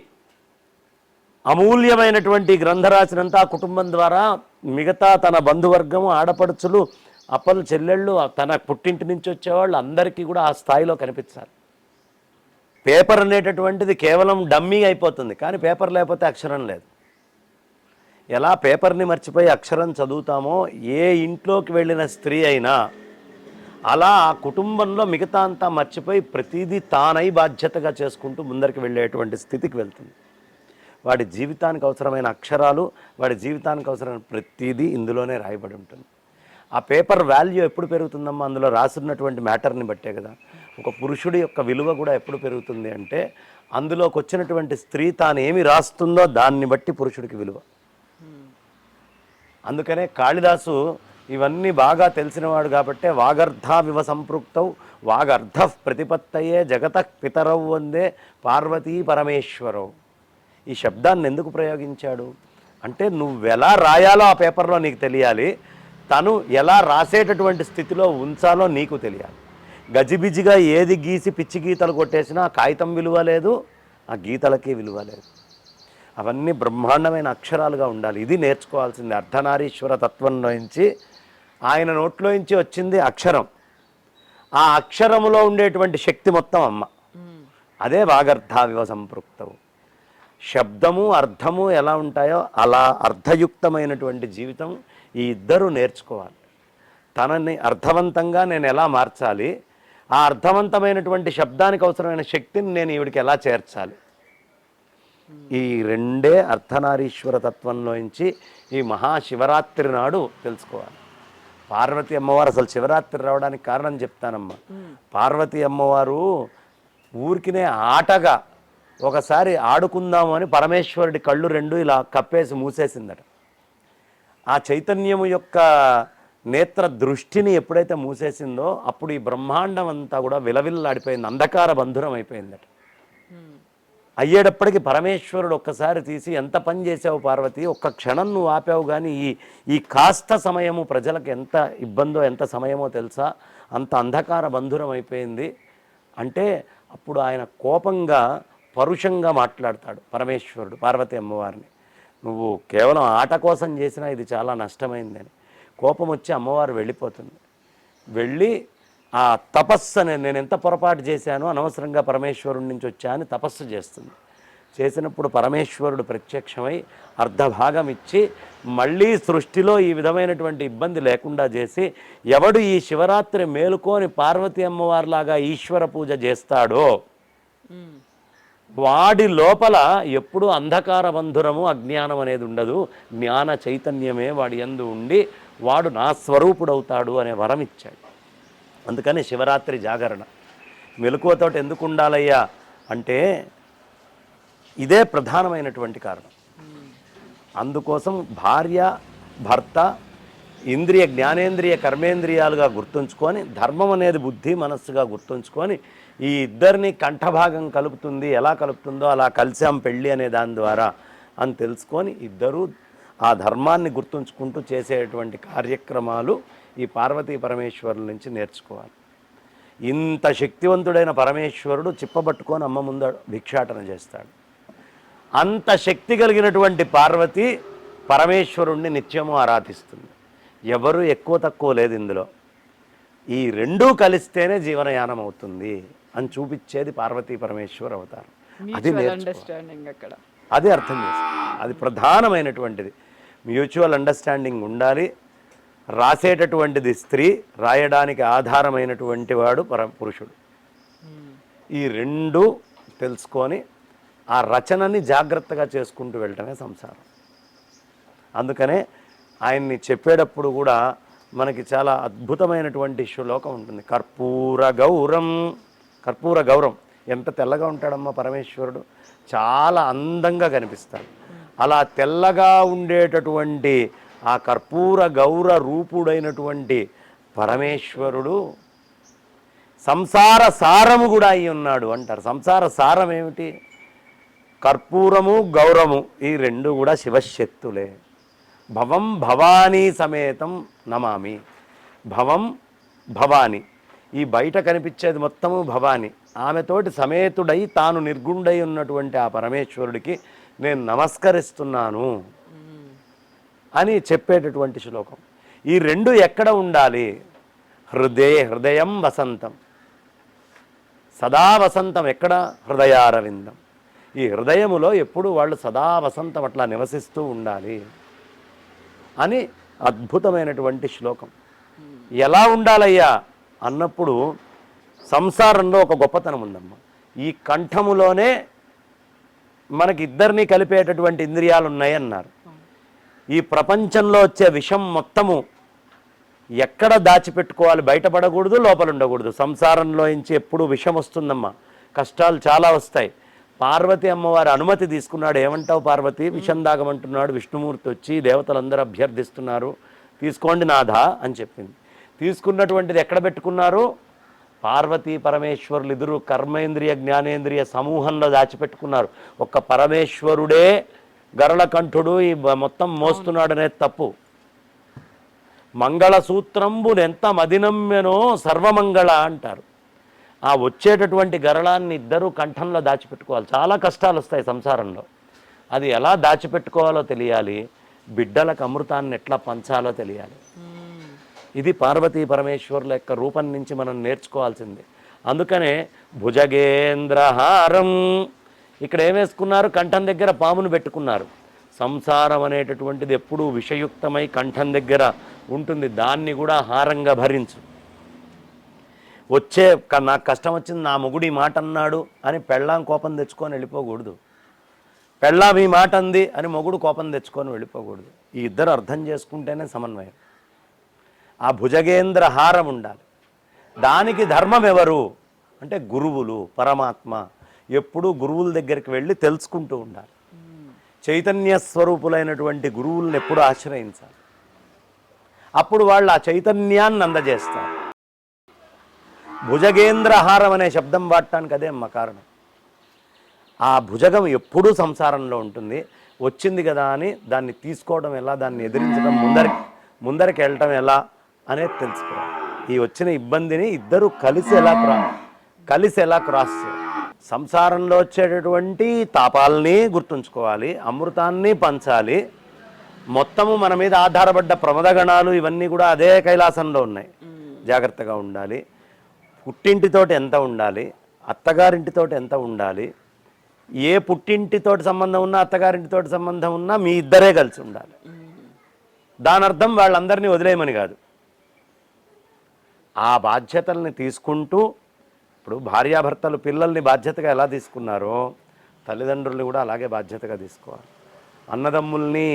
అమూల్యమైనటువంటి గ్రంథరాశినంతా ఆ కుటుంబం ద్వారా మిగతా తన బంధువర్గము, ఆడపడుచులు, అప్పలు, చెల్లెళ్ళు, తన పుట్టింటి నుంచి వచ్చేవాళ్ళు అందరికీ కూడా ఆ స్థాయిలో కనిపించాలి. పేపర్ అనేటటువంటిది కేవలం డమ్మీ అయిపోతుంది, కానీ పేపర్ లేకపోతే అక్షరం లేదు. ఎలా పేపర్ని మర్చిపోయి అక్షరం చదువుతామో ఏ ఇంట్లోకి వెళ్ళిన స్త్రీ అయినా అలా ఆ కుటుంబంలో మిగతా అంతా మర్చిపోయి ప్రతిదీ తానై బాధ్యతగా చేసుకుంటూ ముందరికి వెళ్ళేటువంటి స్థితికి వెళ్తుంది. వాడి జీవితానికి అవసరమైన అక్షరాలు, వాడి జీవితానికి అవసరమైన ప్రతిదీ ఇందులోనే రాయబడి ఉంటుంది. ఆ పేపర్ వాల్యూ ఎప్పుడు పెరుగుతుందమ్మా? అందులో రాసున్నటువంటి మ్యాటర్ని బట్టే కదా. ఒక పురుషుడి యొక్క విలువ కూడా ఎప్పుడు పెరుగుతుంది అంటే అందులోకి వచ్చినటువంటి స్త్రీ తాను ఏమి రాస్తుందో దాన్ని బట్టి పురుషుడికి విలువ. అందుకనే కాళిదాసు ఇవన్నీ బాగా తెలిసినవాడు కాబట్టే వాగర్ధావివ సంపృక్తౌ వాగర్ధ ప్రతిపత్తయే జగత పితరౌ వందే పార్వతీ పరమేశ్వరవు. ఈ శబ్దాన్ని ఎందుకు ప్రయోగించాడు అంటే నువ్వెలా రాయాలో ఆ పేపర్లో నీకు తెలియాలి, తను ఎలా రాసేటటువంటి స్థితిలో ఉంచాలో నీకు తెలియాలి. గజిబిజిగా ఏది గీసి పిచ్చి గీతలు కొట్టేసినా ఆ కాగితం విలువ లేదు, ఆ గీతలకి విలువ లేదు. అవన్నీ బ్రహ్మాండమైన అక్షరాలుగా ఉండాలి. ఇది నేర్చుకోవాల్సింది. అర్ధనారీశ్వర తత్వంలోంచి ఆయన నోట్లోంచి వచ్చింది అక్షరం. ఆ అక్షరములో ఉండేటువంటి శక్తి మొత్తం అమ్మ. అదే వాగర్ధావివ సంపృక్తవు. శబ్దము అర్థము ఎలా ఉంటాయో అలా అర్థయుక్తమైనటువంటి జీవితం ఈ ఇద్దరు నేర్చుకోవాలి. తనని అర్థవంతంగా నేను ఎలా మార్చాలి, ఆ అర్థవంతమైనటువంటి శబ్దానికి అవసరమైన శక్తిని నేను ఈవిడికి ఎలా చేర్చాలి, ఈ రెండే అర్ధనారీశ్వర తత్వంలోంచి ఈ మహాశివరాత్రి నాడు తెలుసుకోవాలి. పార్వతీ అమ్మవారు అసలు శివరాత్రి రావడానికి కారణం చెప్తానమ్మా. పార్వతీ అమ్మవారు ఊరికినే ఆటగా ఒకసారి ఆడుకుందాము అని పరమేశ్వరుడి కళ్ళు రెండు ఇలా కప్పేసి మూసేసిందట. ఆ చైతన్యము యొక్క నేత్ర దృష్టిని ఎప్పుడైతే మూసేసిందో అప్పుడు ఈ బ్రహ్మాండం అంతా కూడా విలవిల్లాడిపోయింది, అంధకార బంధురం అయిపోయిందట. అయ్యేటప్పటికి పరమేశ్వరుడు ఒక్కసారి తీసి ఎంత పని చేసావు పార్వతి, ఒక్క క్షణం నువ్వు ఆపావు, కానీ ఈ కాస్త సమయము ప్రజలకు ఎంత ఇబ్బందో ఎంత సమయమో తెలుసా, అంత అంధకార బంధురం అయిపోయింది అంటే అప్పుడు ఆయన కోపంగా పరుషంగా మాట్లాడతాడు పరమేశ్వరుడు పార్వతీ అమ్మవారిని. నువ్వు కేవలం ఆట కోసం చేసినా ఇది చాలా నష్టమైందని. కోపం వచ్చి అమ్మవారు వెళ్ళిపోతుంది. వెళ్ళి ఆ తపస్సు నేను ఎంత పొరపాటు చేశానో, అనవసరంగా పరమేశ్వరుడి నుంచి వచ్చా అని తపస్సు చేస్తుంది. చేసినప్పుడు పరమేశ్వరుడు ప్రత్యక్షమై అర్ధభాగం ఇచ్చి మళ్ళీ సృష్టిలో ఈ విధమైనటువంటి ఇబ్బంది లేకుండా చేసి ఎవడు ఈ శివరాత్రి మేలుకొని పార్వతీ అమ్మవారిలాగా ఈశ్వర పూజ చేస్తాడో వాడి లోపల ఎప్పుడు అంధకార బంధురము అజ్ఞానం అనేది ఉండదు, జ్ఞాన చైతన్యమే వాడి యందు ఉండి వాడు నా స్వరూపుడవుతాడు అనే వరం ఇచ్చాడు. అందుకని శివరాత్రి జాగరణ మెలకువతోటి ఎందుకు ఉండాలయ్యా అంటే ఇదే ప్రధానమైనటువంటి కారణం. అందుకోసం భార్య భర్త ఇంద్రియ జ్ఞానేంద్రియ కర్మేంద్రియాలుగా గుర్తుంచుకొని ధర్మం అనేది బుద్ధి మనస్సుగా గుర్తుంచుకొని ఈ ఇద్దరిని కంఠభాగం కలుపుతుంది, ఎలా కలుపుతుందో అలా కలిసాం పెళ్ళి అనే దాని ద్వారా అని తెలుసుకొని ఇద్దరూ ఆ ధర్మాన్ని గుర్తుంచుకుంటూ చేసేటువంటి కార్యక్రమాలు ఈ పార్వతీ పరమేశ్వరుల నుంచి నేర్చుకోవాలి. ఇంత శక్తివంతుడైన పరమేశ్వరుడు చిప్పబట్టుకొని అమ్మ ముందు భిక్షాటన చేస్తాడు. అంత శక్తి కలిగినటువంటి పార్వతి పరమేశ్వరుణ్ణి నిత్యము ఆరాధిస్తుంది. ఎవరు ఎక్కువ తక్కువ లేదు ఇందులో. ఈ రెండూ కలిస్తేనే జీవనయానం అవుతుంది అని చూపించేది పార్వతీ పరమేశ్వర అవతారం. అది అక్కడ అది అర్థం చేసుకోవాలి. అది ప్రధానమైనటువంటిది. మ్యూచువల్ అండర్స్టాండింగ్ ఉండాలి. రాసేటటువంటిది స్త్రీ, రాయడానికి ఆధారమైనటువంటి వాడు పురుషుడు. ఈ రెండు తెలుసుకొని ఆ రచనని జాగ్రత్తగా చేసుకుంటూ వెళ్ళటమే సంసారం. అందుకనే ఆయన్ని చెప్పేటప్పుడు కూడా మనకి చాలా అద్భుతమైనటువంటి శ్లోకం ఉంటుంది. కర్పూర గౌరం ఎంత తెల్లగా ఉంటాడమ్మా పరమేశ్వరుడు, చాలా అందంగా కనిపిస్తాడు. అలా తెల్లగా ఉండేటటువంటి ఆ కర్పూర గౌర రూపుడైనటువంటి పరమేశ్వరుడు సంసార సారము కూడా అయి ఉన్నాడు అంటారు. సంసార సారం ఏమిటి? కర్పూరము గౌరము, ఈ రెండు కూడా శివశక్తులే. భవం భవానీ సమేతం నమామి. భవం భవాని, ఈ బయట కనిపించేది మొత్తము భవాని, ఆమెతోటి సమేతుడై తాను నిర్గుండై ఉన్నటువంటి ఆ పరమేశ్వరుడికి నేను నమస్కరిస్తున్నాను అని చెప్పేటటువంటి శ్లోకం. ఈ రెండు ఎక్కడ ఉండాలి? హృదయం వసంతం, సదా వసంతం ఎక్కడ? హృదయారవిందం. ఈ హృదయములో ఎప్పుడు వాళ్ళు సదా వసంతం అట్లా నివసిస్తూ ఉండాలి అని అద్భుతమైనటువంటి శ్లోకం. ఎలా ఉండాలయ్యా అన్నప్పుడు సంసారంలో ఒక గొప్పతనం ఉందమ్మా. ఈ కంఠములోనే మనకి ఇద్దరిని కలిపేటటువంటి ఇంద్రియాలు ఉన్నాయన్నారు. ఈ ప్రపంచంలో వచ్చే విషం మొత్తము ఎక్కడ దాచిపెట్టుకోవాలి? బయటపడకూడదు, లోపల ఉండకూడదు. సంసారంలో నుంచి ఎప్పుడు విషం వస్తుందమ్మా, కష్టాలు చాలా వస్తాయి. పార్వతి అమ్మవారి అనుమతి తీసుకున్నాడు. ఏమంటావు పార్వతి, విషం దాగమంటున్నాడు విష్ణుమూర్తి వచ్చి, దేవతలందరూ అభ్యర్థిస్తున్నారు, తీసుకోండి నాథా అని చెప్పింది. తీసుకున్నటువంటిది ఎక్కడ పెట్టుకున్నారు? పార్వతీ పరమేశ్వరులు ఇద్దరు కర్మేంద్రియ జ్ఞానేంద్రియ సమూహంలో దాచిపెట్టుకున్నారు. ఒక్క పరమేశ్వరుడే గరళకంఠుడు ఈ మొత్తం మోస్తున్నాడు అనేది తప్పు. మంగళసూత్రంబునెంత మదినమ్మెనో సర్వమంగళ అంటారు. ఆ వచ్చేటటువంటి గరళాన్ని ఇద్దరు కంఠంలో దాచిపెట్టుకోవాలి. చాలా కష్టాలు వస్తాయి సంసారంలో, అది ఎలా దాచిపెట్టుకోవాలో తెలియాలి. బిడ్డలకు అమృతాన్ని ఎట్లా పంచాలో తెలియాలి. ఇది పార్వతీ పరమేశ్వరుల యొక్క రూపం నుంచి మనం నేర్చుకోవాల్సింది. అందుకనే భుజగేంద్రహారం, ఇక్కడ ఏమేసుకున్నారు? కంఠం దగ్గర పామును పెట్టుకున్నారు. సంసారం అనేటటువంటిది ఎప్పుడూ విషయుక్తమై కంఠం దగ్గర ఉంటుంది, దాన్ని కూడా హారంగా భరించు. వచ్చే నాకు కష్టం వచ్చింది, నా మొగుడు ఈ మాట అన్నాడు అని పెళ్ళాం కోపం తెచ్చుకొని వెళ్ళిపోకూడదు. పెళ్ళాం ఈ మాట అంది అని మొగుడు కోపం తెచ్చుకొని వెళ్ళిపోకూడదు. ఈ ఇద్దరు అర్థం చేసుకుంటేనే సమన్వయం. ఆ భుజగేంద్ర హారం ఉండాలి. దానికి ధర్మం ఎవరు అంటే గురువులు, పరమాత్మ. ఎప్పుడూ గురువుల దగ్గరికి వెళ్ళి తెలుసుకుంటూ ఉండాలి. చైతన్య స్వరూపులైనటువంటి గురువులను ఎప్పుడు ఆశ్రయించాలి. అప్పుడు వాళ్ళు ఆ చైతన్యాన్ని అందజేస్తారు. భుజగేంద్రహారం అనే శబ్దం వాడటానికి అదే అమ్మ కారణం. ఆ భుజగం ఎప్పుడూ సంసారంలో ఉంటుంది. వచ్చింది కదా అని దాన్ని తీసుకోవడం ఎలా, దాన్ని ఎదిరించడం, ముందరికి వెళ్ళటం ఎలా అనేది తెలుసుకోవాలి. ఈ వచ్చిన ఇబ్బందిని ఇద్దరు కలిసి ఎలా క్రాస్ చేయాలి. సంసారంలో వచ్చేటటువంటి తాపాలని గుర్తుంచుకోవాలి, అమృతాన్ని పంచాలి. మొత్తము మన మీద ఆధారపడ్డ ప్రమదగణాలు ఇవన్నీ కూడా అదే కైలాసంలో ఉన్నాయి. జాగ్రత్తగా ఉండాలి. పుట్టింటితోటి ఎంత ఉండాలి, అత్తగారింటితోటి ఎంత ఉండాలి, ఏ పుట్టింటితోటి సంబంధం ఉన్నా అత్తగారింటితోటి సంబంధం ఉన్నా మీ ఇద్దరే కలిసి ఉండాలి. దాని అర్థం వాళ్ళందరినీ వదిలేయమని కాదు. ఆ బాధ్యతల్ని తీసుకుంటూ, ఇప్పుడు భార్యాభర్తలు పిల్లల్ని బాధ్యతగా ఎలా తీసుకున్నారో తల్లిదండ్రుల్ని కూడా అలాగే బాధ్యతగా తీసుకోవాలి. అన్నదమ్ముల్ని,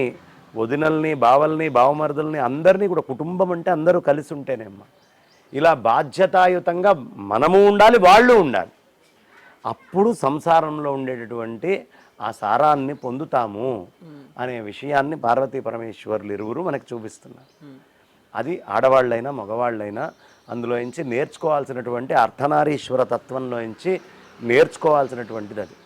వదినల్ని, బావల్ని, బావమరుదుల్ని అందరినీ కూడా, కుటుంబం అంటే అందరూ కలిసి ఉంటేనేమ్మా. ఇలా బాధ్యతాయుతంగా మనము ఉండాలి, వాళ్ళు ఉండాలి. అప్పుడు సంసారంలో ఉండేటటువంటి ఆ సారాన్ని పొందుతాము అనే విషయాన్ని పార్వతీ పరమేశ్వరులు ఇరువురు మనకు చూపిస్తున్నారు. అది ఆడవాళ్ళైనా మగవాళ్ళైనా అందులోంచి నేర్చుకోవాల్సినటువంటి అర్ధనారీశ్వర తత్వంలోంచి నేర్చుకోవాల్సినటువంటిది. అది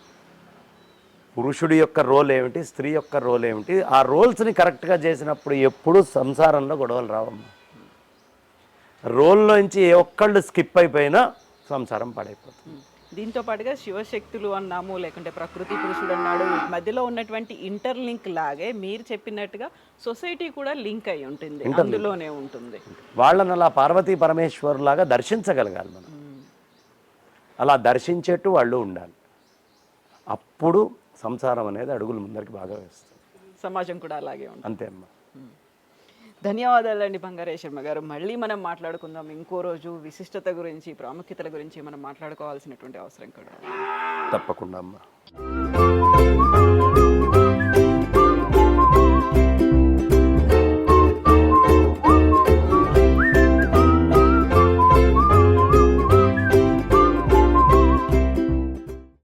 పురుషుడి యొక్క రోల్ ఏమిటి, స్త్రీ యొక్క రోల్ ఏమిటి, ఆ రోల్స్ని కరెక్ట్గా చేసినప్పుడు ఎప్పుడూ సంసారంలో గొడవలు రావమ్మా. రోల్లోంచి ఏ ఒక్కళ్ళు స్కిప్ అయిపోయినా సంసారం పాడైపోతుంది. దీంతో పాటుగా శివశక్తులు అన్నాము, లేకుంటే ప్రకృతి పురుషుడు అన్నాడు, మధ్యలో ఉన్నటువంటి ఇంటర్లింక్ లాగే మీరు చెప్పినట్టుగా సొసైటీ కూడా లింక్ అయి ఉంటుంది, అందులోనే ఉంటుంది. వాళ్ళని అలా పార్వతీ పరమేశ్వరులాగా దర్శించగలగాలి మనం. అలా దర్శించేట్టు వాళ్ళు ఉండాలి. అప్పుడు సంసారం అనేది అడుగులు ముందరికి బాగా వేస్తుంది. సమాజం కూడా అలాగే ఉంటుంది. అంతే అమ్మా. ధన్యవాదాలండి బంగారేశ్వర్మ గారు. మళ్ళీ మనం మాట్లాడుకుందాం ఇంకో రోజు. విశిష్టత గురించి, ప్రాముఖ్యతల గురించి మనం మాట్లాడుకోవాల్సినటువంటి అవసరం కూడా. తప్పకుండా అమ్మా.